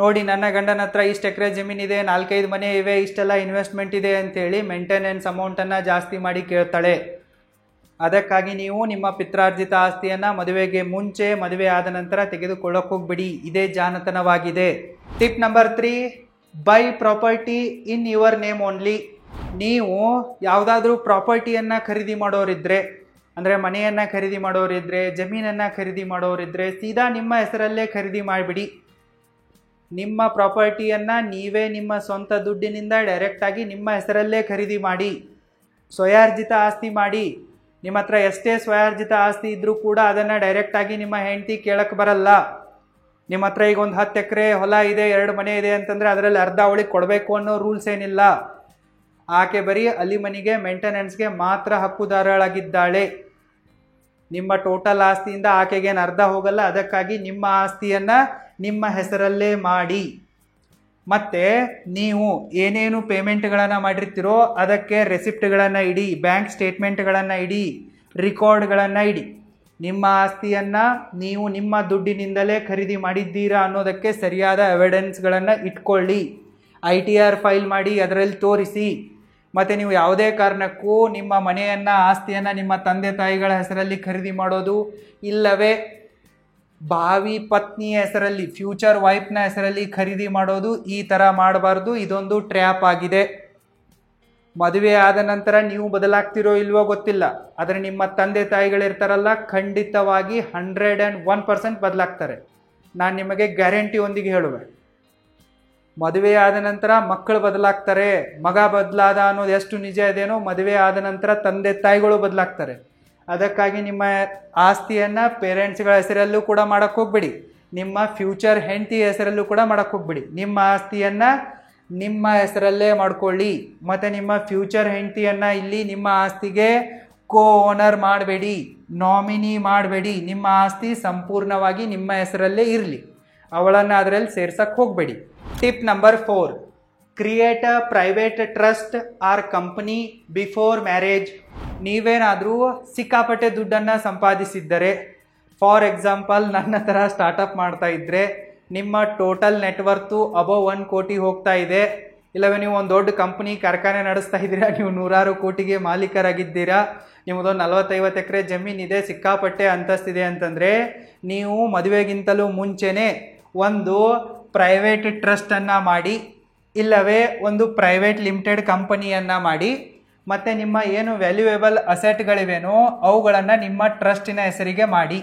ನೋಡಿ ನನ್ನ ಗಂಡನ ಹತ್ರ ಇಷ್ಟು ಎಕರೆ ಜಮೀನಿದೆ, 4-5 ಮನೆ ಇವೆ, ಇಷ್ಟೆಲ್ಲ ಇನ್ವೆಸ್ಟ್ಮೆಂಟ್ ಇದೆ ಅಂತೇಳಿ ಮೇಂಟೆನೆನ್ಸ್ ಅಮೌಂಟನ್ನು ಜಾಸ್ತಿ ಮಾಡಿ ಕೇಳ್ತಾಳೆ. ಅದಕ್ಕಾಗಿ ನೀವು ನಿಮ್ಮ ಪಿತ್ರಾರ್ಜಿತ ಆಸ್ತಿಯನ್ನು ಮದುವೆಗೆ ಮುಂಚೆ ಮದುವೆ ಆದ ನಂತರ ತೆಗೆದುಕೊಳ್ಳೋಕೆ ಹೋಗ್ಬಿಡಿ. ಇದೇ ಜಾಣತನವಾಗಿದೆ. Tip number 3, buy property in your name only. ನೀವು ಯಾವುದಾದ್ರೂ ಪ್ರಾಪರ್ಟಿಯನ್ನು ಖರೀದಿ ಮಾಡೋರಿದ್ರೆ, ಅಂದರೆ ಮನೆಯನ್ನು ಖರೀದಿ ಮಾಡೋರಿದ್ರೆ, ಜಮೀನನ್ನು ಖರೀದಿ ಮಾಡೋರಿದ್ರೆ ಸೀದಾ ನಿಮ್ಮ ಹೆಸರಲ್ಲೇ ಖರೀದಿ ಮಾಡಿಬಿಡಿ. ನಿಮ್ಮ ಪ್ರಾಪರ್ಟಿಯನ್ನು ನೀವೇ ನಿಮ್ಮ ಸ್ವಂತ ದುಡ್ಡಿನಿಂದ ಡೈರೆಕ್ಟಾಗಿ ನಿಮ್ಮ ಹೆಸರಲ್ಲೇ ಖರೀದಿ ಮಾಡಿ. ಸ್ವಯಾರ್ಜಿತ ಆಸ್ತಿ ಮಾಡಿ. ನಿಮ್ಮ ಹತ್ರ ಎಷ್ಟೇ ಸ್ವಯಾರ್ಜಿತ ಆಸ್ತಿ ಇದ್ದರೂ ಕೂಡ ಅದನ್ನು ಡೈರೆಕ್ಟಾಗಿ ನಿಮ್ಮ ಹೆಂಡತಿ ಕೇಳಕ್ಕೆ ಬರಲ್ಲ. ನಿಮ್ಮ ಹತ್ರ ಈಗ ಒಂದು 10 ಎಕರೆ ಹೊಲ ಇದೆ, 2 ಮನೆ ಇದೆ ಅಂತಂದರೆ ಅದರಲ್ಲಿ ಅರ್ಧ ಅವಳಿಗೆ ಕೊಡಬೇಕು ಅನ್ನೋ ರೂಲ್ಸ್ ಏನಿಲ್ಲ. ಆಕೆ ಬರೀ ಅಲಿಮನಿಗೆ ಮೇಂಟೆನೆನ್ಸ್ಗೆ ಮಾತ್ರ ಹಕ್ಕುದಾರಳಾಗಿದ್ದಾಳೆ. ನಿಮ್ಮ ಟೋಟಲ್ ಆಸ್ತಿಯಿಂದ ಆಕೆಗೇನು ಅರ್ಧ ಹೋಗಲ್ಲ. ಅದಕ್ಕಾಗಿ ನಿಮ್ಮ ಆಸ್ತಿಯನ್ನು ನಿಮ್ಮ ಹೆಸರಲ್ಲೇ ಮಾಡಿ. ಮತ್ತು ನೀವು ಏನೇನು ಪೇಮೆಂಟ್ಗಳನ್ನು ಮಾಡಿರ್ತೀರೋ ಅದಕ್ಕೆ ರೆಸಿಪ್ಟ್ಗಳನ್ನು ಇಡಿ, ಬ್ಯಾಂಕ್ ಸ್ಟೇಟ್ಮೆಂಟ್ಗಳನ್ನು ಇಡಿ, ರೆಕಾರ್ಡ್ಗಳನ್ನು ಇಡಿ. ನಿಮ್ಮ ಆಸ್ತಿಯನ್ನು ನೀವು ನಿಮ್ಮ ದುಡ್ಡಿನಿಂದಲೇ ಖರೀದಿ ಮಾಡಿದ್ದೀರಾ ಅನ್ನೋದಕ್ಕೆ ಸರಿಯಾದ ಎವಿಡೆನ್ಸ್ಗಳನ್ನು ಇಟ್ಕೊಳ್ಳಿ. ITR ಫೈಲ್ ಮಾಡಿ ಅದರಲ್ಲಿ ತೋರಿಸಿ. ಮತ್ತು ನೀವು ಯಾವುದೇ ಕಾರಣಕ್ಕೂ ನಿಮ್ಮ ಮನೆಯನ್ನು ಆಸ್ತಿಯನ್ನು ನಿಮ್ಮ ತಂದೆ ತಾಯಿಗಳ ಹೆಸರಲ್ಲಿ ಖರೀದಿ ಮಾಡೋದು, ಇಲ್ಲವೇ ಭಾವಿ ಪತ್ನಿಯ ಹೆಸರಲ್ಲಿ, ಫ್ಯೂಚರ್ ವೈಫ್ನ ಹೆಸರಲ್ಲಿ ಖರೀದಿ ಮಾಡೋದು, ಈ ಥರ ಮಾಡಬಾರ್ದು. ಇದೊಂದು ಟ್ರ್ಯಾಪ್ ಆಗಿದೆ. ಮದುವೆ ಆದ ನಂತರ ನೀವು ಬದಲಾಗ್ತಿರೋ ಇಲ್ವೋ ಗೊತ್ತಿಲ್ಲ, ಆದರೆ ನಿಮ್ಮ ತಂದೆ ತಾಯಿಗಳಿರ್ತಾರಲ್ಲ, ಖಂಡಿತವಾಗಿ 101% ಬದಲಾಗ್ತಾರೆ. ನಾನು ನಿಮಗೆ ಗ್ಯಾರಂಟಿಯೊಂದಿಗೆ ಹೇಳುವೆ. ಮದುವೆ ಆದ ನಂತರ ಮಕ್ಕಳು ಬದಲಾಗ್ತಾರೆ. ಮಗ ಬದಲಾದ ಅನ್ನೋದು ಎಷ್ಟು ನಿಜ ಇದೇನೋ, ಮದುವೆ ಆದ ನಂತರ ತಂದೆ ತಾಯಿಗಳು ಬದಲಾಗ್ತಾರೆ. ಅದಕ್ಕಾಗಿ ನಿಮ್ಮ ಆಸ್ತಿಯನ್ನು ಪೇರೆಂಟ್ಸ್ಗಳ ಹೆಸರಲ್ಲೂ ಕೂಡ ಮಾಡೋಕ್ಕೆ ಹೋಗ್ಬೇಡಿ. ನಿಮ್ಮ ಫ್ಯೂಚರ್ ಹೆಂಡತಿ ಹೆಸರಲ್ಲೂ ಕೂಡ ಮಾಡೋಕ್ಕೆ ಹೋಗ್ಬೇಡಿ. ನಿಮ್ಮ ಆಸ್ತಿಯನ್ನು ನಿಮ್ಮ ಹೆಸರಲ್ಲೇ ಮಾಡ್ಕೊಳ್ಳಿ. ಮತ್ತು ನಿಮ್ಮ ಫ್ಯೂಚರ್ ಹೆಂಡತಿಯನ್ನು ಇಲ್ಲಿ ನಿಮ್ಮ ಆಸ್ತಿಗೆ ಓನರ್ ಮಾಡಬೇಡಿ, ನಾಮಿನಿ ಮಾಡಬೇಡಿ. ನಿಮ್ಮ ಆಸ್ತಿ ಸಂಪೂರ್ಣವಾಗಿ ನಿಮ್ಮ ಹೆಸರಲ್ಲೇ ಇರಲಿ. ಅವಳನ್ನು ಅದರಲ್ಲಿ ಸೇರ್ಸಕ್ಕೆ ಹೋಗಬೇಡಿ. Tip number 4, create a private trust or company before marriage. ನೀವೇನಾದರೂ ಸಿಕ್ಕಾಪಟ್ಟೆ ದುಡ್ಡನ್ನು ಸಂಪಾದಿಸಿದ್ದರೆ, ಫಾರ್ ಎಕ್ಸಾಂಪಲ್ ನನ್ನ ಥರ ಸ್ಟಾರ್ಟಪ್ ಮಾಡ್ತಾ ಇದ್ದರೆ, ನಿಮ್ಮ ಟೋಟಲ್ ನೆಟ್ವರ್ತು ಅಬೌವ್ 1 ಕೋಟಿ ಹೋಗ್ತಾ ಇದೆ, ಇಲ್ಲವೇ ನೀವು ಒಂದು ದೊಡ್ಡ ಕಂಪನಿ ಕಾರ್ಖಾನೆ ನಡೆಸ್ತಾ ಇದ್ದೀರಾ, ನೀವು 100 ಕೋಟಿಗೆ ಮಾಲೀಕರಾಗಿದ್ದೀರಾ, ನಿಮ್ಮದೊಂದು 40-50 ಎಕರೆ ಜಮೀನಿದೆ, ಸಿಕ್ಕಾಪಟ್ಟೆ ಅಂತಸ್ತಿದೆ ಅಂತಂದರೆ, ನೀವು ಮದುವೆಗಿಂತಲೂ ಮುಂಚೆನೇ ಒಂದು ಪ್ರೈವೇಟ್ ಟ್ರಸ್ಟನ್ನು ಮಾಡಿ, ಇಲ್ಲವೇ ಒಂದು ಪ್ರೈವೇಟ್ ಲಿಮಿಟೆಡ್ ಕಂಪನಿಯನ್ನು ಮಾಡಿ, ಮತ್ತು ನಿಮ್ಮ ಏನು ವ್ಯಾಲ್ಯೂಯೇಬಲ್ ಅಸೆಟ್ಗಳಿವೇನೋ ಅವುಗಳನ್ನು ನಿಮ್ಮ ಟ್ರಸ್ಟಿನ ಹೆಸರಿಗೆ ಮಾಡಿ.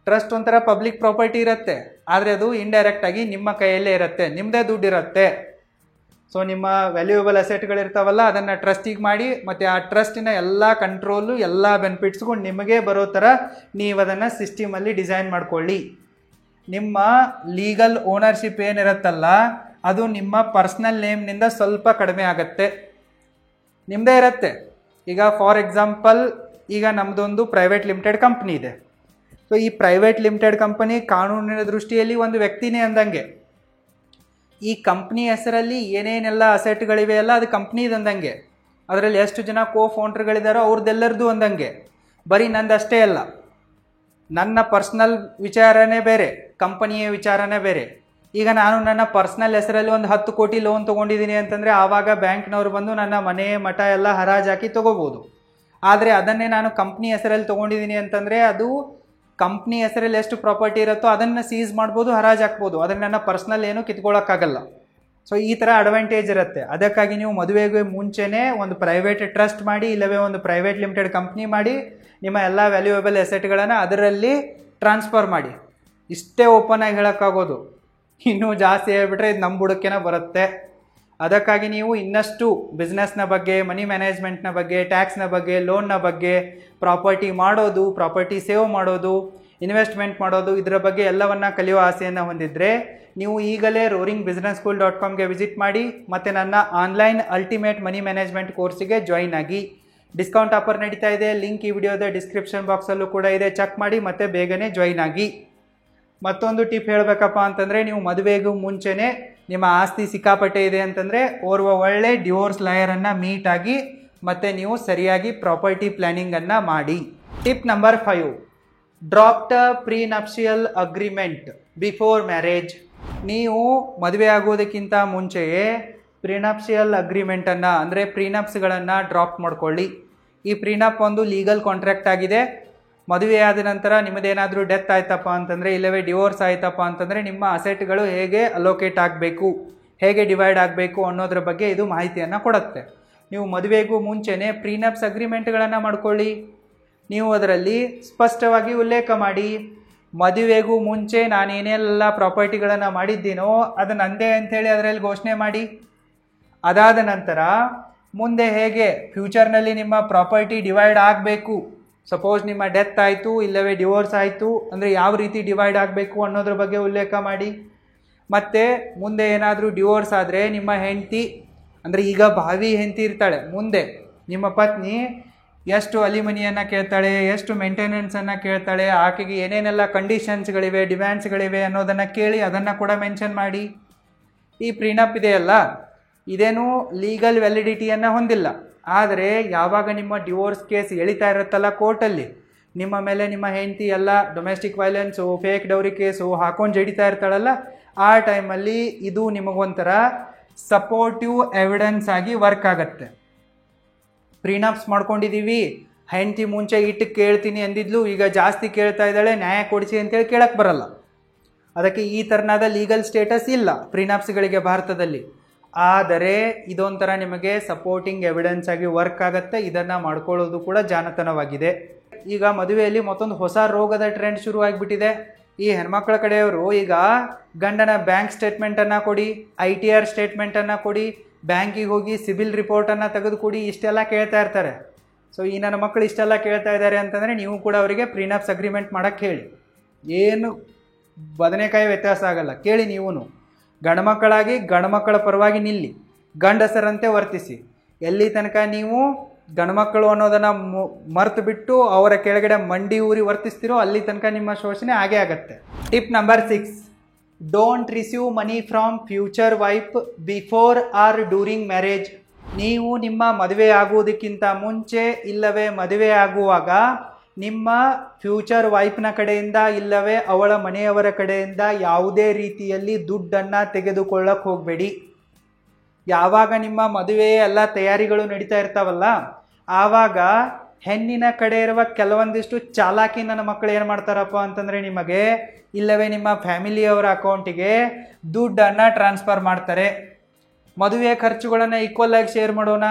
ಟ್ರಸ್ಟ್ ಒಂಥರ ಪಬ್ಲಿಕ್ ಪ್ರಾಪರ್ಟಿ ಇರುತ್ತೆ, ಆದರೆ ಅದು ಇಂಡೈರೆಕ್ಟಾಗಿ ನಿಮ್ಮ ಕೈಯಲ್ಲೇ ಇರುತ್ತೆ, ನಿಮ್ಮದೇ ದುಡ್ಡು ಇರುತ್ತೆ. ಸೊ ನಿಮ್ಮ ವ್ಯಾಲ್ಯೂಯೇಬಲ್ ಅಸೆಟ್ಗಳಿರ್ತಾವಲ್ಲ ಅದನ್ನು ಟ್ರಸ್ಟಿಗೆ ಮಾಡಿ, ಮತ್ತು ಆ ಟ್ರಸ್ಟಿನ ಎಲ್ಲ ಕಂಟ್ರೋಲು, ಎಲ್ಲ ಬೆನಿಫಿಟ್ಸ್ಗೂ ನಿಮಗೆ ಬರೋ ಥರ ನೀವು ಅದನ್ನು ಸಿಸ್ಟಮಲ್ಲಿ ಡಿಸೈನ್ ಮಾಡ್ಕೊಳ್ಳಿ. ನಿಮ್ಮ ಲೀಗಲ್ ಓನರ್ಶಿಪ್ ಏನಿರುತ್ತಲ್ಲ ಅದು ನಿಮ್ಮ ಪರ್ಸ್ನಲ್ ನೇಮ್ನಿಂದ ಸ್ವಲ್ಪ ಕಡಿಮೆ ಆಗುತ್ತೆ, ನಿಮ್ಮದೇ ಇರುತ್ತೆ. ಈಗ ಫಾರ್ ಎಕ್ಸಾಂಪಲ್ ಈಗ ನಮ್ಮದೊಂದು ಪ್ರೈವೇಟ್ ಲಿಮಿಟೆಡ್ ಕಂಪ್ನಿ ಇದೆ. ಸೊ ಈ ಪ್ರೈವೇಟ್ ಲಿಮಿಟೆಡ್ ಕಂಪನಿ ಕಾನೂನಿನ ದೃಷ್ಟಿಯಲ್ಲಿ ಒಂದು ವ್ಯಕ್ತಿನೇ ಅಂದಂಗೆ. ಈ ಕಂಪ್ನಿ ಹೆಸರಲ್ಲಿ ಏನೇನೆಲ್ಲ ಅಸೆಟ್ಗಳಿವೆ ಅಲ್ಲ ಅದು ಕಂಪ್ನಿದು ಅಂದಂಗೆ. ಅದರಲ್ಲಿ ಎಷ್ಟು ಜನ ಫೌಂಡರ್ಗಳಿದ್ದಾರೋ ಅವ್ರದ್ದೆಲ್ಲರದು ಅಂದಂಗೆ. ಬರೀ ನಂದಷ್ಟೇ ಅಲ್ಲ, ನನ್ನ ಪರ್ಸ್ನಲ್ ವಿಚಾರನೇ ಬೇರೆ, ಕಂಪನಿಯ ವಿಚಾರನೇ ಬೇರೆ. ಈಗ ನಾನು ನನ್ನ ಪರ್ಸ್ನಲ್ ಹೆಸರಲ್ಲಿ ಒಂದು 10 ಕೋಟಿ ಲೋನ್ ತೊಗೊಂಡಿದ್ದೀನಿ ಅಂತಂದರೆ ಆವಾಗ ಬ್ಯಾಂಕ್ನವ್ರು ಬಂದು ನನ್ನ ಮನೆ ಮಠ ಎಲ್ಲ ಹರಾಜಾಕಿ ತೊಗೋಬೋದು. ಆದರೆ ಅದನ್ನೇ ನಾನು ಕಂಪ್ನಿ ಹೆಸರಲ್ಲಿ ತೊಗೊಂಡಿದ್ದೀನಿ ಅಂತಂದರೆ ಅದು ಕಂಪ್ನಿ ಹೆಸರಲ್ಲಿ ಎಷ್ಟು ಪ್ರಾಪರ್ಟಿ ಇರುತ್ತೋ ಅದನ್ನು ಸೀಸ್ ಮಾಡ್ಬೋದು, ಹರಾಜು ಹಾಕ್ಬೋದು. ಅದನ್ನು ನನ್ನ ಪರ್ಸ್ನಲ್ ಏನು ಕಿತ್ಕೊಳ್ಳೋಕ್ಕಾಗಲ್ಲ. ಸೊ ಈ ಥರ ಅಡ್ವಾಂಟೇಜ್ ಇರುತ್ತೆ. ಅದಕ್ಕಾಗಿ ನೀವು ಮದುವೆಗೆ ಮುಂಚೆನೇ ಒಂದು ಪ್ರೈವೇಟ್ ಟ್ರಸ್ಟ್ ಮಾಡಿ, ಇಲ್ಲವೇ ಒಂದು ಪ್ರೈವೇಟ್ ಲಿಮಿಟೆಡ್ ಕಂಪ್ನಿ ಮಾಡಿ, ನಿಮ್ಮ ಎಲ್ಲ ವ್ಯಾಲ್ಯೂಯೇಬಲ್ ಅಸೆಟ್ಗಳನ್ನು ಅದರಲ್ಲಿ ಟ್ರಾನ್ಸ್ಫರ್ ಮಾಡಿ. ಇಷ್ಟೇ ಓಪನ್ ಆಗಿ ಹೇಳೋಕ್ಕಾಗೋದು. ಇನ್ನೂ ಜಾಸ್ತಿ ಹೇಳ್ಬಿಟ್ರೆ ಇದು ನಮ್ಮ ಬುಡಕ್ಕೇನೆ ಬರುತ್ತೆ. ಅದಕ್ಕಾಗಿ ನೀವು ಇನ್ನಷ್ಟು ಬಿಸ್ನೆಸ್ನ ಬಗ್ಗೆ, ಮನಿ ಮ್ಯಾನೇಜ್ಮೆಂಟ್ನ ಬಗ್ಗೆ, ಟ್ಯಾಕ್ಸ್ನ ಬಗ್ಗೆ, ಲೋನ್ನ ಬಗ್ಗೆ, ಪ್ರಾಪರ್ಟಿ ಮಾಡೋದು, ಪ್ರಾಪರ್ಟಿ ಸೇವ್ ಮಾಡೋದು, ಇನ್ವೆಸ್ಟ್ಮೆಂಟ್ ಮಾಡೋದು, ಇದರ ಬಗ್ಗೆ ಎಲ್ಲವನ್ನು ಕಲಿಯುವ ಆಸೆಯನ್ನು ಹೊಂದಿದ್ರೆ ನೀವು ಈಗಲೇ roaringbusinesschool.comಗೆ ವಿಸಿಟ್ ಮಾಡಿ ಮತ್ತು ನನ್ನ ಆನ್ಲೈನ್ ಅಲ್ಟಿಮೇಟ್ ಮನಿ ಮ್ಯಾನೇಜ್ಮೆಂಟ್ ಕೋರ್ಸಿಗೆ ಜಾಯಿನ್ ಆಗಿ. ಡಿಸ್ಕೌಂಟ್ ಆಫರ್ ನಡೀತಾ ಇದೆ. ಲಿಂಕ್ ಈ ವಿಡಿಯೋದ ಡಿಸ್ಕ್ರಿಪ್ಷನ್ ಬಾಕ್ಸಲ್ಲೂ ಕೂಡ ಇದೆ, ಚೆಕ್ ಮಾಡಿ ಮತ್ತು ಬೇಗನೆ ಜಾಯಿನ್ ಆಗಿ. ಮತ್ತೊಂದು ಟಿಪ್ ಹೇಳಬೇಕಪ್ಪ ಅಂತಂದರೆ, ನೀವು ಮದುವೆಗೂ ಮುಂಚೆನೇ ನಿಮ್ಮ ಆಸ್ತಿ ಸಿಕ್ಕಾಪಟ್ಟೆ ಇದೆ ಅಂತಂದರೆ ಓರ್ವ ಒಳ್ಳೆ ಡಿವೋರ್ಸ್ ಲಾಯರನ್ನು ಮೀಟ್ ಆಗಿ ಮತ್ತು ನೀವು ಸರಿಯಾಗಿ ಪ್ರಾಪರ್ಟಿ ಪ್ಲ್ಯಾನಿಂಗನ್ನು ಮಾಡಿ. Tip number 5, drop the prenuptial agreement before marriage. ನೀವು ಮದುವೆ ಆಗೋದಕ್ಕಿಂತ ಮುಂಚೆಯೇ ಪ್ರೀನಪ್ಷಿಯಲ್ ಅಗ್ರಿಮೆಂಟನ್ನು ಅಂದರೆ ಪ್ರೀನಪ್ಸ್ಗಳನ್ನು ಡ್ರಾಪ್ ಮಾಡ್ಕೊಳ್ಳಿ. ಈ ಪ್ರೀನಪ್ ಒಂದು ಲೀಗಲ್ ಕಾಂಟ್ರಾಕ್ಟ್ ಆಗಿದೆ. ಮದುವೆ ಆದ ನಂತರ ನಿಮ್ಮದೇನಾದರೂ ಡೆತ್ ಆಯ್ತಪ್ಪ ಅಂತಂದರೆ ಇಲ್ಲವೇ ಡಿವೋರ್ಸ್ ಆಯ್ತಪ್ಪ ಅಂತಂದರೆ ನಿಮ್ಮ ಅಸೆಟ್ಗಳು ಹೇಗೆ ಅಲೋಕೇಟ್ ಆಗಬೇಕು, ಹೇಗೆ ಡಿವೈಡ್ ಆಗಬೇಕು ಅನ್ನೋದ್ರ ಬಗ್ಗೆ ಇದು ಮಾಹಿತಿಯನ್ನು ಕೊಡುತ್ತೆ. ನೀವು ಮದುವೆಗೂ ಮುಂಚೆನೇ ಪ್ರೀನಪ್ಸ್ ಅಗ್ರಿಮೆಂಟ್ಗಳನ್ನು ಮಾಡ್ಕೊಳ್ಳಿ. ನೀವು ಅದರಲ್ಲಿ ಸ್ಪಷ್ಟವಾಗಿ ಉಲ್ಲೇಖ ಮಾಡಿ, ಮದುವೆಗೂ ಮುಂಚೆ ನಾನೇನೆಲ್ಲ ಪ್ರಾಪರ್ಟಿಗಳನ್ನು ಮಾಡಿದ್ದೀನೋ ಅದು ನಂದೇ ಅಂಥೇಳಿ ಅದರಲ್ಲಿ ಘೋಷಣೆ ಮಾಡಿ. ಅದಾದ ನಂತರ ಮುಂದೆ ಹೇಗೆ ಫ್ಯೂಚರ್ನಲ್ಲಿ ನಿಮ್ಮ ಪ್ರಾಪರ್ಟಿ ಡಿವೈಡ್ ಆಗಬೇಕು, ಸಪೋಸ್ ನಿಮ್ಮ ಡೆತ್ ಆಯಿತು ಇಲ್ಲವೇ ಡಿವೋರ್ಸ್ ಆಯಿತು ಅಂದರೆ ಯಾವ ರೀತಿ ಡಿವೈಡ್ ಆಗಬೇಕು ಅನ್ನೋದ್ರ ಬಗ್ಗೆ ಉಲ್ಲೇಖ ಮಾಡಿ. ಮತ್ತು ಮುಂದೆ ಏನಾದರೂ ಡಿವೋರ್ಸ್ ಆದರೆ ನಿಮ್ಮ ಹೆಂಡತಿ ಅಂದರೆ ಈಗ ಭಾವಿ ಹೆಂಡತಿ ಇರ್ತಾಳೆ, ಮುಂದೆ ನಿಮ್ಮ ಪತ್ನಿ ಎಷ್ಟು ಅಲಿಮನಿಯನ್ನು ಕೇಳ್ತಾಳೆ, ಎಷ್ಟು ಮೇಂಟೆನೆನ್ಸನ್ನು ಕೇಳ್ತಾಳೆ, ಆಕೆಗೆ ಏನೇನೆಲ್ಲ ಕಂಡೀಷನ್ಸ್ಗಳಿವೆ, ಡಿಮ್ಯಾಂಡ್ಸ್ಗಳಿವೆ ಅನ್ನೋದನ್ನು ಕೇಳಿ ಅದನ್ನು ಕೂಡ ಮೆನ್ಷನ್ ಮಾಡಿ. ಈ ಪ್ರೀನಪ್ ಇದೆಯಲ್ಲ ಇದೇನು ಲೀಗಲ್ ವ್ಯಾಲಿಡಿಟಿಯನ್ನು ಹೊಂದಿಲ್ಲ. ಆದರೆ ಯಾವಾಗ ನಿಮ್ಮ ಡಿವೋರ್ಸ್ ಕೇಸ್ ಎಳಿತಾ ಇರುತ್ತಲ್ಲ ಕೋರ್ಟಲ್ಲಿ, ನಿಮ್ಮ ಮೇಲೆ ನಿಮ್ಮ ಹೆಂಡತಿ ಎಲ್ಲ domestic violence, fake dowry case ಹಾಕೊಂಡು ಜಡಿತಾ ಇರ್ತಾಳಲ್ಲ, ಆ ಟೈಮಲ್ಲಿ ಇದು ನಿಮಗೊಂಥರ ಸಪೋರ್ಟಿವ್ ಎವಿಡೆನ್ಸ್ ಆಗಿ ವರ್ಕ್ ಆಗುತ್ತೆ. ಪ್ರೀನಪ್ಸ್ ಮಾಡ್ಕೊಂಡಿದ್ದೀವಿ, ಹೆಂಡತಿ ಮುಂಚೆ ಇಟ್ಟು ಕೇಳ್ತೀನಿ ಅಂದಿದ್ಲು, ಈಗ ಜಾಸ್ತಿ ಕೇಳ್ತಾ ಇದ್ದಾಳೆ, ನ್ಯಾಯ ಕೊಡಿಸಿ ಅಂತೇಳಿ ಕೇಳಕ್ಕೆ ಬರಲ್ಲ. ಅದಕ್ಕೆ ಈ ಥರನಾದ ಲೀಗಲ್ ಸ್ಟೇಟಸ್ ಇಲ್ಲ ಪ್ರೀನಪ್ಸ್ಗಳಿಗೆ ಭಾರತದಲ್ಲಿ. ಆದರೆ ಇದೊಂಥರ ನಿಮಗೆ ಸಪೋರ್ಟಿಂಗ್ ಎವಿಡೆನ್ಸ್ ಆಗಿ ವರ್ಕ್ ಆಗುತ್ತೆ. ಇದನ್ನು ಮಾಡ್ಕೊಳ್ಳೋದು ಕೂಡ ಜಾಣತನವಾಗಿದೆ. ಈಗ ಮದುವೆಯಲ್ಲಿ ಮತ್ತೊಂದು ಹೊಸ ರೋಗದ ಟ್ರೆಂಡ್ ಶುರು ಆಗಿಬಿಟ್ಟಿದೆ. ಈ ಹೆಣ್ಮಕ್ಳ ಕಡೆಯವರು ಈಗ ಗಂಡನ ಬ್ಯಾಂಕ್ ಸ್ಟೇಟ್ಮೆಂಟನ್ನು ಕೊಡಿ, ITR ಸ್ಟೇಟ್ಮೆಂಟನ್ನು ಕೊಡಿ, ಬ್ಯಾಂಕಿಗೆ ಹೋಗಿ ಸಿಬಿಲ್ ರಿಪೋರ್ಟನ್ನು ತೆಗೆದುಕೊಡಿ, ಇಷ್ಟೆಲ್ಲ ಕೇಳ್ತಾ ಇರ್ತಾರೆ. ಸೊ ಈ ನನ್ನ ಮಕ್ಕಳು ಇಷ್ಟೆಲ್ಲ ಕೇಳ್ತಾ ಇದ್ದಾರೆ ಅಂತಂದರೆ ನೀವು ಕೂಡ ಅವರಿಗೆ ಪ್ರೀನಪ್ಸ್ ಅಗ್ರಿಮೆಂಟ್ ಮಾಡೋಕ್ಕೆ ಹೇಳಿ. ಏನು ಬದನೆಕಾಯಿ ವ್ಯತ್ಯಾಸ ಆಗಲ್ಲ, ಕೇಳಿ. ನೀವು ಗಂಡ್ಮಕ್ಕಳಾಗಿ ಗಂಡ್ಮಕ್ಕಳ ಪರವಾಗಿ ನಿಲ್ಲಿ, ಗಂಡಸರಂತೆ ವರ್ತಿಸಿ. ಎಲ್ಲಿ ತನಕ ನೀವು ಗಂಡ್ಮಕ್ಕಳು ಅನ್ನೋದನ್ನು ಮರೆತು ಬಿಟ್ಟು ಅವರ ಕೆಳಗಡೆ ಮಂಡಿ ಊರಿ ವರ್ತಿಸ್ತಿರೋ ಅಲ್ಲಿ ತನಕ ನಿಮ್ಮ ಶೋಷಣೆ ಆಗೇ ಆಗತ್ತೆ. Tip number 6, don't receive money from future wife before or during marriage. ನೀವು ನಿಮ್ಮ ಮದುವೆ ಆಗುವುದಕ್ಕಿಂತ ಮುಂಚೆ ಇಲ್ಲವೇ ಮದುವೆ ಆಗುವಾಗ ನಿಮ್ಮ ಫ್ಯೂಚರ್ ವೈಫ್ನ ಕಡೆಯಿಂದ ಇಲ್ಲವೇ ಅವಳ ಮನೆಯವರ ಕಡೆಯಿಂದ ಯಾವುದೇ ರೀತಿಯಲ್ಲಿ ದುಡ್ಡನ್ನು ತೆಗೆದುಕೊಳ್ಳಕ್ಕೆ ಹೋಗಬೇಡಿ. ಯಾವಾಗ ನಿಮ್ಮ ಮದುವೆ ಎಲ್ಲ ತಯಾರಿಗಳು ನಡೀತಾ ಇರ್ತಾವಲ್ಲ, ಆವಾಗ ಹೆಣ್ಣಿನ ಕಡೆ ಇರುವ ಕೆಲವೊಂದಿಷ್ಟು ಚಾಲಾಕಿ ನನ್ನ ಮಕ್ಕಳು ಏನು ಮಾಡ್ತಾರಪ್ಪ ಅಂತಂದರೆ ನಿಮಗೆ ಇಲ್ಲವೇ ನಿಮ್ಮ ಫ್ಯಾಮಿಲಿಯವರ ಅಕೌಂಟಿಗೆ ದುಡ್ಡನ್ನು ಟ್ರಾನ್ಸ್ಫರ್ ಮಾಡ್ತಾರೆ. ಮದುವೆ ಖರ್ಚುಗಳನ್ನು ಈಕ್ವಲ್ ಆಗಿ ಶೇರ್ ಮಾಡೋಣ,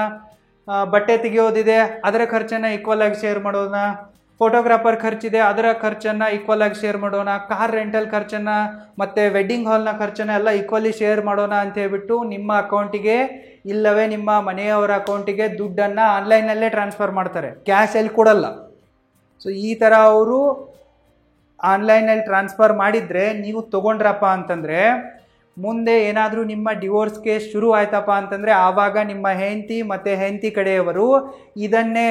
ಬಟ್ಟೆ ತೆಗೆಯೋದಿದೆ ಅದರ ಖರ್ಚನ್ನು ಈಕ್ವಲ್ ಆಗಿ ಶೇರ್ ಮಾಡೋಣ, ಫೋಟೋಗ್ರಾಫರ್ ಖರ್ಚಿದೆ ಅದರ ಖರ್ಚನ್ನು ಈಕ್ವಲ್ ಆಗಿ ಶೇರ್ ಮಾಡೋಣ, ಕಾರ್ ರೆಂಟಲ್ ಖರ್ಚನ್ನು ಮತ್ತು ವೆಡ್ಡಿಂಗ್ ಹಾಲ್ನ ಖರ್ಚನ್ನು ಎಲ್ಲ ಈಕ್ವಲಿ ಶೇರ್ ಮಾಡೋಣ ಅಂತ ಹೇಳ್ಬಿಟ್ಟು ನಿಮ್ಮ ಅಕೌಂಟಿಗೆ ಇಲ್ಲವೇ ನಿಮ್ಮ ಮನೆಯವರ ಅಕೌಂಟಿಗೆ ದುಡ್ಡನ್ನು ಆನ್ಲೈನಲ್ಲೇ ಟ್ರಾನ್ಸ್ಫರ್ ಮಾಡ್ತಾರೆ, ಕ್ಯಾಶಲ್ಲಿ ಕೊಡಲ್ಲ. ಸೊ ಈ ಥರ ಅವರು ಆನ್ಲೈನಲ್ಲಿ ಟ್ರಾನ್ಸ್ಫರ್ ಮಾಡಿದರೆ ನೀವು ತೊಗೊಂಡ್ರಪ್ಪ ಅಂತಂದರೆ ಮುಂದೆ ಏನಾದರೂ ನಿಮ್ಮ ಡಿವೋರ್ಸ್ ಕೇಸ್ ಶುರು ಆಯ್ತಪ್ಪ ಅಂತಂದರೆ ಆವಾಗ ನಿಮ್ಮ ಹೆಂಡತಿ ಮತ್ತು ಹೆಂಡತಿ ಕಡೆಯವರು ಇದನ್ನೇ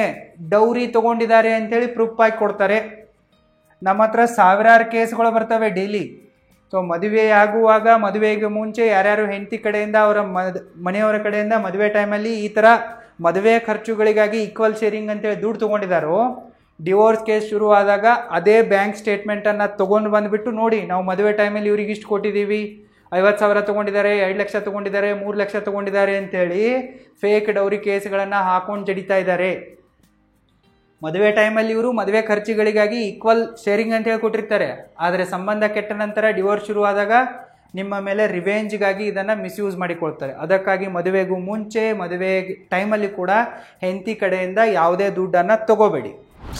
ಡೌರಿ ತೊಗೊಂಡಿದ್ದಾರೆ ಅಂಥೇಳಿ ಪ್ರೂಫ್ ಆಗಿ ಕೊಡ್ತಾರೆ. ನಮ್ಮ ಹತ್ರ ಸಾವಿರಾರು ಕೇಸ್ಗಳು ಬರ್ತವೆ ಡೈಲಿ. ಸೊ ಮದುವೆ ಆಗುವಾಗ ಮದುವೆಗೆ ಮುಂಚೆ ಯಾರ್ಯಾರು ಹೆಂಡತಿ ಕಡೆಯಿಂದ ಅವರ ಮನೆಯವರ ಕಡೆಯಿಂದ ಮದುವೆ ಟೈಮಲ್ಲಿ ಈ ಥರ ಮದುವೆ ಖರ್ಚುಗಳಿಗಾಗಿ ಈಕ್ವಲ್ ಶೇರಿಂಗ್ ಅಂತೇಳಿ ದುಡ್ಡು ತೊಗೊಂಡಿದ್ದಾರೋ, ಡಿವೋರ್ಸ್ ಕೇಸ್ ಶುರು ಆದಾಗ ಅದೇ ಬ್ಯಾಂಕ್ ಸ್ಟೇಟ್ಮೆಂಟನ್ನು ತೊಗೊಂಡು ಬಂದುಬಿಟ್ಟು ನೋಡಿ ನಾವು ಮದುವೆ ಟೈಮಲ್ಲಿ ಇವ್ರಿಗೆ ಇಷ್ಟು ಕೊಟ್ಟಿದ್ದೀವಿ, 50,000 ತೊಗೊಂಡಿದ್ದಾರೆ, 2 ಲಕ್ಷ ತೊಗೊಂಡಿದ್ದಾರೆ, 3 ಲಕ್ಷ ತೊಗೊಂಡಿದ್ದಾರೆ ಅಂತೇಳಿ ಫೇಕ್ ಡೌರಿ ಕೇಸ್ಗಳನ್ನು ಹಾಕೊಂಡು ಜಡಿತಾ ಇದ್ದಾರೆ. ಮದುವೆ ಟೈಮಲ್ಲಿ ಇವರು ಮದುವೆ ಖರ್ಚುಗಳಿಗಾಗಿ ಈಕ್ವಲ್ ಶೇರಿಂಗ್ ಅಂತ ಹೇಳಿ ಕೊಟ್ಟಿರ್ತಾರೆ. ಆದರೆ ಸಂಬಂಧ ಕೆಟ್ಟ ನಂತರ ಡಿವೋರ್ಸ್ ಶುರು ಆದಾಗ ನಿಮ್ಮ ಮೇಲೆ ರಿವೆಂಜ್ಗಾಗಿ ಇದನ್ನು ಮಿಸ್ಯೂಸ್ ಮಾಡಿಕೊಳ್ತಾರೆ. ಅದಕ್ಕಾಗಿ ಮದುವೆಗೂ ಮುಂಚೆ ಮದುವೆ ಟೈಮಲ್ಲಿ ಕೂಡ ಹೆಂಡತಿ ಕಡೆಯಿಂದ ಯಾವುದೇ ದುಡ್ಡನ್ನು ತಗೋಬೇಡಿ.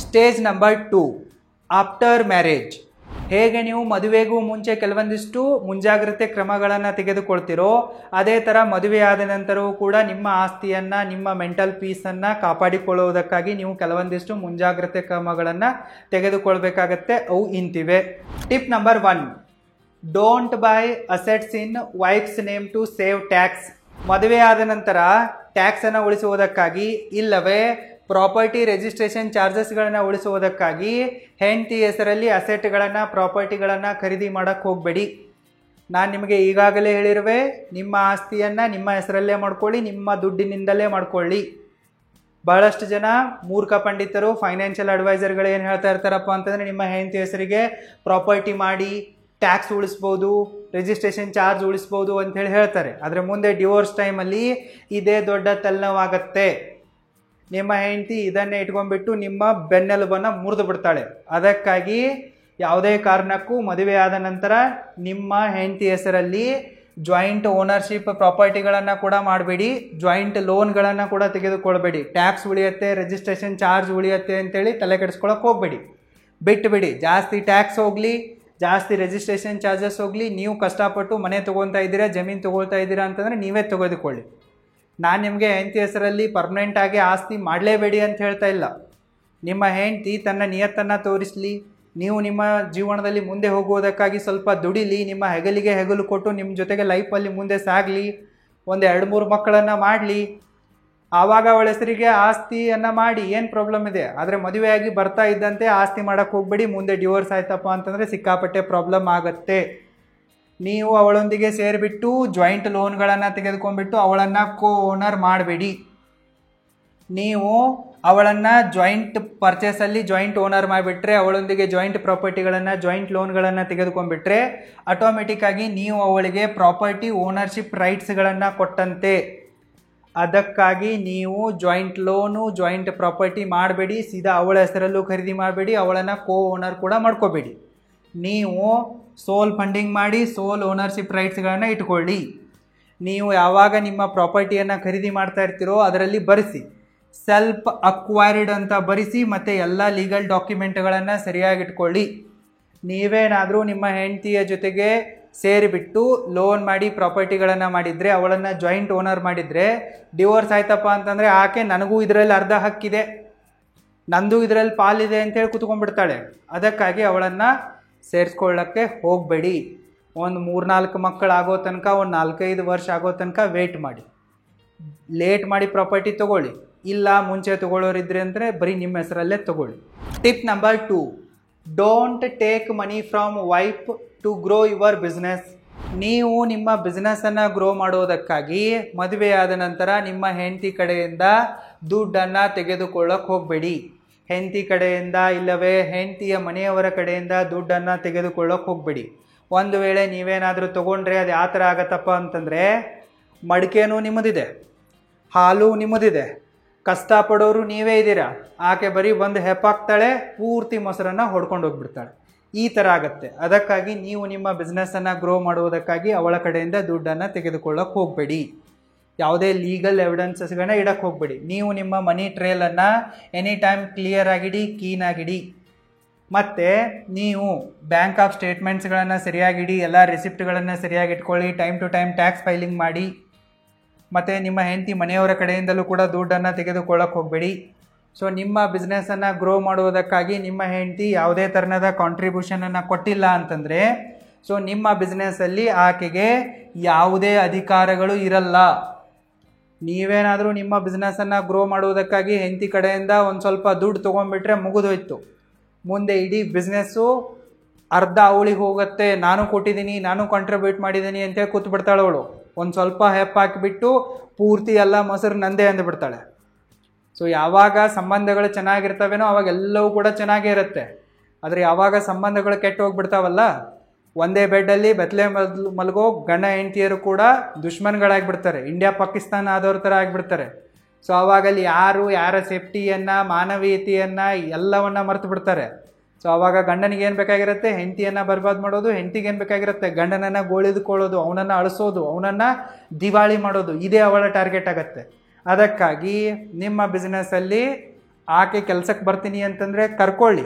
Stage number 2, after marriage. ಹೇಗೆ ನೀವು ಮದುವೆಗೂ ಮುಂಚೆ ಕೆಲವೊಂದಿಷ್ಟು ಮುಂಜಾಗ್ರತೆ ಕ್ರಮಗಳನ್ನು ತೆಗೆದುಕೊಳ್ತಿರೋ ಅದೇ ಥರ ಮದುವೆ ಆದ ನಂತರವೂ ಕೂಡ ನಿಮ್ಮ ಆಸ್ತಿಯನ್ನು, ನಿಮ್ಮ ಮೆಂಟಲ್ ಪೀಸನ್ನು ಕಾಪಾಡಿಕೊಳ್ಳುವುದಕ್ಕಾಗಿ ನೀವು ಕೆಲವೊಂದಿಷ್ಟು ಮುಂಜಾಗ್ರತೆ ಕ್ರಮಗಳನ್ನು ತೆಗೆದುಕೊಳ್ಬೇಕಾಗತ್ತೆ. ಅವು ಇಂತಿವೆ. Tip number 1, don't buy assets in wife's name to save tax. ಮದುವೆ ಆದ ನಂತರ ಟ್ಯಾಕ್ಸನ್ನು ಉಳಿಸುವುದಕ್ಕಾಗಿ ಇಲ್ಲವೇ ಪ್ರಾಪರ್ಟಿ ರಿಜಿಸ್ಟ್ರೇಷನ್ ಚಾರ್ಜಸ್ಗಳನ್ನು ಉಳಿಸುವುದಕ್ಕಾಗಿ ಹೆಂಡತಿ ಹೆಸರಲ್ಲಿ ಅಸೆಟ್ಗಳನ್ನು, ಪ್ರಾಪರ್ಟಿಗಳನ್ನು ಖರೀದಿ ಮಾಡೋಕ್ಕೆ ಹೋಗಬೇಡಿ. ನಾನು ನಿಮಗೆ ಈಗಾಗಲೇ ಹೇಳಿರುವೆ, ನಿಮ್ಮ ಆಸ್ತಿಯನ್ನು ನಿಮ್ಮ ಹೆಸರಲ್ಲೇ ಮಾಡ್ಕೊಳ್ಳಿ, ನಿಮ್ಮ ದುಡ್ಡಿನಿಂದಲೇ ಮಾಡ್ಕೊಳ್ಳಿ. ಬಹಳಷ್ಟು ಜನ ಮೂರ್ಖ ಪಂಡಿತರು ಫೈನಾನ್ಷಿಯಲ್ ಅಡ್ವೈಸರ್ಗಳು ಏನು ಹೇಳ್ತಾ ಇರ್ತಾರಪ್ಪ ಅಂತಂದರೆ ನಿಮ್ಮ ಹೆಂಡತಿ ಹೆಸರಿಗೆ ಪ್ರಾಪರ್ಟಿ ಮಾಡಿ ಟ್ಯಾಕ್ಸ್ ಉಳಿಸ್ಬೋದು, ರಿಜಿಸ್ಟ್ರೇಷನ್ ಚಾರ್ಜ್ ಉಳಿಸ್ಬೋದು ಅಂಥೇಳಿ ಹೇಳ್ತಾರೆ. ಆದರೆ ಮುಂದೆ ಡಿವೋರ್ಸ್ ಟೈಮಲ್ಲಿ ಇದೇ ದೊಡ್ಡ ತಲೆನೋವಾಗತ್ತೆ. ನಿಮ್ಮ ಹೆಂಡತಿ ಇದನ್ನೇ ಇಟ್ಕೊಂಡ್ಬಿಟ್ಟು ನಿಮ್ಮ ಬೆನ್ನೆಲುಬನ್ನು ಮುರಿದು ಬಿಡ್ತಾಳೆ. ಅದಕ್ಕಾಗಿ ಯಾವುದೇ ಕಾರಣಕ್ಕೂ ಮದುವೆ ಆದ ನಂತರ ನಿಮ್ಮ ಹೆಂಡತಿ ಹೆಸರಲ್ಲಿ ಜಾಯಿಂಟ್ ಓನರ್ಶಿಪ್ ಪ್ರಾಪರ್ಟಿಗಳನ್ನು ಕೂಡ ಮಾಡಬೇಡಿ, ಜಾಯಿಂಟ್ ಲೋನ್ಗಳನ್ನು ಕೂಡ ತೆಗೆದುಕೊಳ್ಬೇಡಿ. ಟ್ಯಾಕ್ಸ್ ಉಳಿಯುತ್ತೆ, ರಿಜಿಸ್ಟ್ರೇಷನ್ ಚಾರ್ಜ್ ಉಳಿಯುತ್ತೆ ಅಂತೇಳಿ ತಲೆ ಕೆಡಿಸ್ಕೊಳಕ್ಕೆ ಹೋಗಬೇಡಿ. ಬಿಟ್ಟುಬಿಡಿ. ಜಾಸ್ತಿ ಟ್ಯಾಕ್ಸ್ ಹೋಗಲಿ, ಜಾಸ್ತಿ ರಿಜಿಸ್ಟ್ರೇಷನ್ ಚಾರ್ಜಸ್ ಹೋಗಲಿ, ನೀವು ಕಷ್ಟಪಟ್ಟು ಮನೆ ತೊಗೊತಾ ಇದ್ದೀರಾ, ಜಮೀನು ತೊಗೊಳ್ತಾ ಇದ್ದೀರಾ ಅಂತಂದರೆ ನೀವೇ ತೆಗೆದುಕೊಳ್ಳಿ. ನಾನು ನಿಮಗೆ ಹೆಂಡತಿ ಹೆಸರಲ್ಲಿ ಪರ್ಮನೆಂಟಾಗಿ ಆಸ್ತಿ ಮಾಡಲೇಬೇಡಿ ಅಂತ ಹೇಳ್ತಾ ಇಲ್ಲ. ನಿಮ್ಮ ಹೆಂಡತಿ ತನ್ನ ನಿಯತ್ತನ್ನು ತೋರಿಸಲಿ, ನೀವು ನಿಮ್ಮ ಜೀವನದಲ್ಲಿ ಮುಂದೆ ಹೋಗುವುದಕ್ಕಾಗಿ ಸ್ವಲ್ಪ ದುಡಿಲಿ, ನಿಮ್ಮ ಹೆಗಲಿಗೆ ಹೆಗಲು ಕೊಟ್ಟು ನಿಮ್ಮ ಜೊತೆಗೆ ಲೈಫಲ್ಲಿ ಮುಂದೆ ಸಾಗಲಿ, ಒಂದು 2-3 ಮಕ್ಕಳನ್ನು ಮಾಡಲಿ. ಆವಾಗ ಅವಳ ಹೆಸರಿಗೆ ಆಸ್ತಿಯನ್ನು ಮಾಡಿ, ಏನು ಪ್ರಾಬ್ಲಮ್ ಇದೆ? ಆದರೆ ಮದುವೆಯಾಗಿ ಬರ್ತಾ ಇದ್ದಂತೆ ಆಸ್ತಿ ಮಾಡೋಕ್ಕೆ ಹೋಗಬೇಡಿ. ಮುಂದೆ ಡಿವೋರ್ಸ್ ಆಯ್ತಪ್ಪ ಅಂತಂದರೆ ಸಿಕ್ಕಾಪಟ್ಟೆ ಪ್ರಾಬ್ಲಮ್ ಆಗುತ್ತೆ. ನೀವು ಅವಳೊಂದಿಗೆ ಸೇರಿಬಿಟ್ಟು ಜಾಯಿಂಟ್ ಲೋನ್ಗಳನ್ನು ತೆಗೆದುಕೊಂಡ್ಬಿಟ್ಟು ಅವಳನ್ನು ಓನರ್ ಮಾಡಬೇಡಿ. ನೀವು ಅವಳನ್ನು ಜಾಯಿಂಟ್ ಪರ್ಚೇಸಲ್ಲಿ ಜಾಯಿಂಟ್ ಓನರ್ ಮಾಡಿಬಿಟ್ರೆ, ಅವಳೊಂದಿಗೆ ಜಾಯಿಂಟ್ ಪ್ರಾಪರ್ಟಿಗಳನ್ನು ಜಾಯಿಂಟ್ ಲೋನ್ಗಳನ್ನು ತೆಗೆದುಕೊಂಡ್ಬಿಟ್ರೆ ಆಟೋಮೆಟಿಕ್ಕಾಗಿ ನೀವು ಅವಳಿಗೆ ಪ್ರಾಪರ್ಟಿ ಓನರ್ಶಿಪ್ ರೈಟ್ಸ್ಗಳನ್ನು ಕೊಟ್ಟಂತೆ. ಅದಕ್ಕಾಗಿ ನೀವು ಜಾಯಿಂಟ್ ಲೋನು ಜಾಯಿಂಟ್ ಪ್ರಾಪರ್ಟಿ ಮಾಡಬೇಡಿ. ಸೀದಾ ಅವಳ ಹೆಸರಲ್ಲೂ ಖರೀದಿ ಮಾಡಬೇಡಿ, ಅವಳನ್ನು ಓನರ್ ಕೂಡ ಮಾಡ್ಕೋಬೇಡಿ. ನೀವು ಸೋಲ್ ಫಂಡಿಂಗ್ ಮಾಡಿ ಸೋಲ್ ಓನರ್ಶಿಪ್ ರೈಟ್ಸ್ಗಳನ್ನು ಇಟ್ಕೊಳ್ಳಿ. ನೀವು ಯಾವಾಗ ನಿಮ್ಮ ಪ್ರಾಪರ್ಟಿಯನ್ನು ಖರೀದಿ ಮಾಡ್ತಾ ಇರ್ತೀರೋ ಅದರಲ್ಲಿ ಬರೆಸಿ, ಸೆಲ್ಫ್ ಅಕ್ವೈರ್ಡ್ ಅಂತ ಬರೆಸಿ, ಮತ್ತು ಎಲ್ಲ ಲೀಗಲ್ ಡಾಕ್ಯುಮೆಂಟ್ಗಳನ್ನು ಸರಿಯಾಗಿ ಇಟ್ಕೊಳ್ಳಿ. ನೀವೇನಾದರೂ ನಿಮ್ಮ ಹೆಂಡತಿಯ ಜೊತೆಗೆ ಸೇರಿಬಿಟ್ಟು ಲೋನ್ ಮಾಡಿ ಪ್ರಾಪರ್ಟಿಗಳನ್ನು ಮಾಡಿದರೆ, ಅವಳನ್ನು ಜಾಯಿಂಟ್ ಓನರ್ ಮಾಡಿದರೆ, ಡಿವೋರ್ಸ್ ಆಯ್ತಪ್ಪ ಅಂತಂದರೆ ಆಕೆ ನನಗೂ ಇದರಲ್ಲಿ ಅರ್ಧ ಹಕ್ಕಿದೆ, ನಂದು ಇದರಲ್ಲಿ ಪಾಲಿದೆ ಅಂತೇಳಿ ಕೂತ್ಕೊಂಡ್ಬಿಡ್ತಾಳೆ. ಅದಕ್ಕಾಗಿ ಅವಳನ್ನು ಸೇರಿಸ್ಕೊಳ್ಳೋಕ್ಕೆ ಹೋಗಬೇಡಿ. ಒಂದು 3-4 ಮಕ್ಕಳು ಆಗೋ ತನಕ, ಒಂದು 4-5 ವರ್ಷ ಆಗೋ ತನಕ ವೇಟ್ ಮಾಡಿ. ಲೇಟ್ ಮಾಡಿ ಪ್ರಾಪರ್ಟಿ ತೊಗೊಳ್ಳಿ. ಇಲ್ಲ ಮುಂಚೆ ತೊಗೊಳ್ಳೋರಿದ್ರೆ ಅಂದರೆ ಬರೀ ನಿಮ್ಮ ಹೆಸರಲ್ಲೇ ತೊಗೊಳ್ಳಿ. Tip number 2, don't take money from wife to grow your business. ನೀವು ನಿಮ್ಮ ಬಿಸ್ನೆಸ್ಸನ್ನು ಗ್ರೋ ಮಾಡೋದಕ್ಕಾಗಿ ಮದುವೆಯಾದ ನಂತರ ನಿಮ್ಮ ಹೆಂಡತಿ ಕಡೆಯಿಂದ ದುಡ್ಡನ್ನು ತೆಗೆದುಕೊಳ್ಳೋಕೆ ಹೋಗಬೇಡಿ. ಹೆಂಡತಿ ಕಡೆಯಿಂದ ಇಲ್ಲವೇ ಹೆಂಡತಿಯ ಮನೆಯವರ ಕಡೆಯಿಂದ ದುಡ್ಡನ್ನು ತೆಗೆದುಕೊಳ್ಳೋಕೆ ಹೋಗಬೇಡಿ. ಒಂದು ವೇಳೆ ನೀವೇನಾದರೂ ತೊಗೊಂಡ್ರೆ ಅದು ಯಾವ ಥರ ಆಗತ್ತಪ್ಪ ಅಂತಂದರೆ, ಮಡಿಕೆನೂ ನಿಮ್ಮದಿದೆ, ಹಾಲು ನಿಮ್ಮದಿದೆ, ಕಷ್ಟಪಡೋರು ನೀವೇ ಇದ್ದೀರಾ, ಆಕೆ ಬರೀ ಬಂದು ಹೆಪ್ಪಾಕ್ತಾಳೆ, ಪೂರ್ತಿ ಮೊಸರನ್ನು ಹೊಡ್ಕೊಂಡು ಹೋಗ್ಬಿಡ್ತಾಳೆ. ಈ ಥರ ಆಗುತ್ತೆ. ಅದಕ್ಕಾಗಿ ನೀವು ನಿಮ್ಮ ಬಿಸ್ನೆಸ್ಸನ್ನು ಗ್ರೋ ಮಾಡುವುದಕ್ಕಾಗಿ ಅವಳ ಕಡೆಯಿಂದ ದುಡ್ಡನ್ನು ತೆಗೆದುಕೊಳ್ಳೋಕೆ ಹೋಗಬೇಡಿ. ಯಾವುದೇ ಲೀಗಲ್ ಎವಿಡೆನ್ಸಸ್ಗಳನ್ನ ಇಡಕ್ಕೆ ಹೋಗಬೇಡಿ. ನೀವು ನಿಮ್ಮ ಮನಿ ಟ್ರೇಲನ್ನು ಎನಿ ಟೈಮ್ ಕ್ಲಿಯರ್ ಆಗಿಡಿ, ಕ್ಲೀನ್ ಆಗಿಡಿ. ಮತ್ತು ನೀವು ಬ್ಯಾಂಕ್ ಆಫ್ ಸ್ಟೇಟ್ಮೆಂಟ್ಸ್ಗಳನ್ನು ಸರಿಯಾಗಿಡಿ, ಎಲ್ಲ ರಿಸಿಪ್ಟ್ಗಳನ್ನು ಸರಿಯಾಗಿ ಇಟ್ಕೊಳ್ಳಿ, time to time tax filing ಮಾಡಿ. ಮತ್ತು ನಿಮ್ಮ ಹೆಂಡತಿ ಮನೆಯವರ ಕಡೆಯಿಂದಲೂ ಕೂಡ ದುಡ್ಡನ್ನು ತೆಗೆದುಕೊಳ್ಳೋಕೆ ಹೋಗಬೇಡಿ. ಸೊ ನಿಮ್ಮ ಬಿಸ್ನೆಸ್ಸನ್ನು ಗ್ರೋ ಮಾಡುವುದಕ್ಕಾಗಿ ನಿಮ್ಮ ಹೆಂಡತಿ ಯಾವುದೇ ಥರದ ಕಾಂಟ್ರಿಬ್ಯೂಷನನ್ನು ಕೊಟ್ಟಿಲ್ಲ ಅಂತಂದರೆ, ಸೊ ನಿಮ್ಮ ಬಿಸ್ನೆಸ್ಸಲ್ಲಿ ಆಕೆಗೆ ಯಾವುದೇ ಅಧಿಕಾರಗಳು ಇರಲ್ಲ. ನೀವೇನಾದರೂ ನಿಮ್ಮ ಬಿಸ್ನೆಸ್ಸನ್ನು ಗ್ರೋ ಮಾಡುವುದಕ್ಕಾಗಿ ಹೆಂಡತಿ ಕಡೆಯಿಂದ ಒಂದು ಸ್ವಲ್ಪ ದುಡ್ಡು ತೊಗೊಂಡ್ಬಿಟ್ರೆ ಮುಗಿದೋಯ್ತು. ಮುಂದೆ ಇಡೀ ಬಿಸ್ನೆಸ್ಸು ಅರ್ಧ ಅವಳಿಗೆ ಹೋಗುತ್ತೆ. ನಾನು ಕೊಟ್ಟಿದ್ದೀನಿ, ನಾನು ಕಾಂಟ್ರಿಬ್ಯೂಟ್ ಮಾಡಿದ್ದೀನಿ ಅಂತೇಳಿ ಕೂತ್ಬಿಡ್ತಾಳೆ ಅವಳು. ಒಂದು ಸ್ವಲ್ಪ ಹೆಪ್ಪಾಕಿಬಿಟ್ಟು ಪೂರ್ತಿ ಎಲ್ಲ ಮೊಸರು ನಂದೇ ಅಂದುಬಿಡ್ತಾಳೆ. ಸೊ ಯಾವಾಗ ಸಂಬಂಧಗಳು ಚೆನ್ನಾಗಿರ್ತವೇನೋ ಅವಾಗ ಎಲ್ಲವೂ ಕೂಡ ಚೆನ್ನಾಗೇ ಇರುತ್ತೆ. ಆದರೆ ಯಾವಾಗ ಸಂಬಂಧಗಳು ಕೆಟ್ಟು ಹೋಗ್ಬಿಡ್ತಾವಲ್ಲ, ಒಂದೇ ಬೆಡ್ಡಲ್ಲಿ ಬೆತ್ತಲೆ ಮಲಗೋ ಗಂಡ ಹೆಂಡತಿಯರು ಕೂಡ ದುಶ್ಮನ್ಗಳಾಗಿಬಿಡ್ತಾರೆ. ಇಂಡಿಯಾ ಪಾಕಿಸ್ತಾನ ಆದವ್ರ ಥರ ಆಗಿಬಿಡ್ತಾರೆ. ಸೊ ಆವಾಗಲ್ಲಿ ಯಾರ ಸೇಫ್ಟಿಯನ್ನು, ಮಾನವೀಯತೆಯನ್ನು ಎಲ್ಲವನ್ನ ಮರೆತು ಬಿಡ್ತಾರೆ. ಸೊ ಆವಾಗ ಗಂಡನಿಗೆ ಏನು ಬೇಕಾಗಿರುತ್ತೆ? ಹೆಂಡತಿಯನ್ನು ಬರ್ಬಾದ್ ಮಾಡೋದು. ಹೆಂಡತಿಗೆ ಏನು ಬೇಕಾಗಿರುತ್ತೆ? ಗಂಡನನ್ನು ಗೋಳಿದುಕೊಳ್ಳೋದು, ಅವನನ್ನು ಅಳಿಸೋದು, ಅವನನ್ನು ದಿವಾಳಿ ಮಾಡೋದು. ಇದೇ ಅವಳ ಟಾರ್ಗೆಟ್ ಆಗುತ್ತೆ. ಅದಕ್ಕಾಗಿ ನಿಮ್ಮ ಬಿಸ್ನೆಸ್ಸಲ್ಲಿ ಆಕೆ ಕೆಲಸಕ್ಕೆ ಬರ್ತೀನಿ ಅಂತಂದರೆ ಕರ್ಕೊಳ್ಳಿ,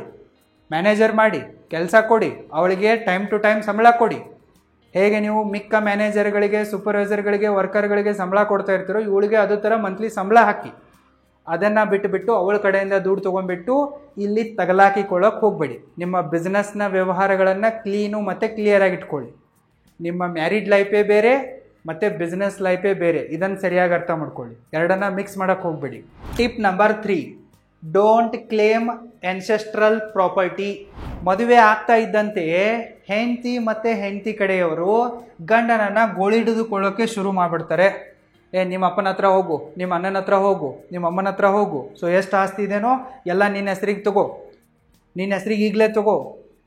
ಮ್ಯಾನೇಜರ್ ಮಾಡಿ, ಕೆಲಸ ಕೊಡಿ, ಅವಳಿಗೆ ಟೈಮ್ ಟು ಟೈಮ್ ಸಂಬಳ ಕೊಡಿ. ಹೇಗೆ ನೀವು ಮಿಕ್ಕ ಮ್ಯಾನೇಜರ್ಗಳಿಗೆ, ಸೂಪರ್ವೈಸರ್ಗಳಿಗೆ, ವರ್ಕರ್ಗಳಿಗೆ ಸಂಬಳ ಕೊಡ್ತಾ ಇರ್ತೀರೋ, ಇವಳಿಗೆ ಅದೇ ಥರ ಮಂತ್ಲಿ ಸಂಬಳ ಹಾಕಿ. ಅದನ್ನು ಬಿಟ್ಟುಬಿಟ್ಟು ಅವಳ ಕಡೆಯಿಂದ ದುಡ್ಡು ತೊಗೊಂಡ್ಬಿಟ್ಟು ಇಲ್ಲಿ ತಗಲಾಕಿಕೊಳ್ಳೋಕೆ ಹೋಗಬೇಡಿ. ನಿಮ್ಮ ಬಿಸ್ನೆಸ್ನ ವ್ಯವಹಾರಗಳನ್ನು ಕ್ಲೀನು ಮತ್ತು ಕ್ಲಿಯರಾಗಿ ಇಟ್ಕೊಳ್ಳಿ. ನಿಮ್ಮ ಮ್ಯಾರಿಡ್ ಲೈಫೇ ಬೇರೆ ಮತ್ತು ಬಿಸ್ನೆಸ್ ಲೈಫೇ ಬೇರೆ. ಇದನ್ನು ಸರಿಯಾಗಿ ಅರ್ಥ ಮಾಡ್ಕೊಳ್ಳಿ. ಎರಡನ್ನ ಮಿಕ್ಸ್ ಮಾಡೋಕ್ಕೆ ಹೋಗಬೇಡಿ. Tip number 3, don't claim ancestral property. ಮದುವೆ ಆಗ್ತಾ ಇದ್ದಂತೆಯೇ ಹೆಂಡತಿ ಮತ್ತು ಹೆಂಡತಿ ಕಡೆಯವರು ಗಂಡನನ್ನು ಗೋಳಿಡಿದುಕೊಳ್ಳೋಕ್ಕೆ ಶುರು ಮಾಡಿಬಿಡ್ತಾರೆ. ನಿಮ್ಮ ಅಪ್ಪನ ಹತ್ರ ಹೋಗು, ನಿಮ್ಮ ಅಣ್ಣನ ಹತ್ರ ಹೋಗು, ನಿಮ್ಮ ಅಮ್ಮನ ಹತ್ರ ಹೋಗು, ಸೊ ಎಷ್ಟು ಆಸ್ತಿ ಇದೆನೋ ಎಲ್ಲ ನಿನ್ನ ಹೆಸ್ರಿಗೆ ತಗೋ, ನಿನ್ನ ಹೆಸ್ರಿಗೆ ಈಗಲೇ ತಗೋ.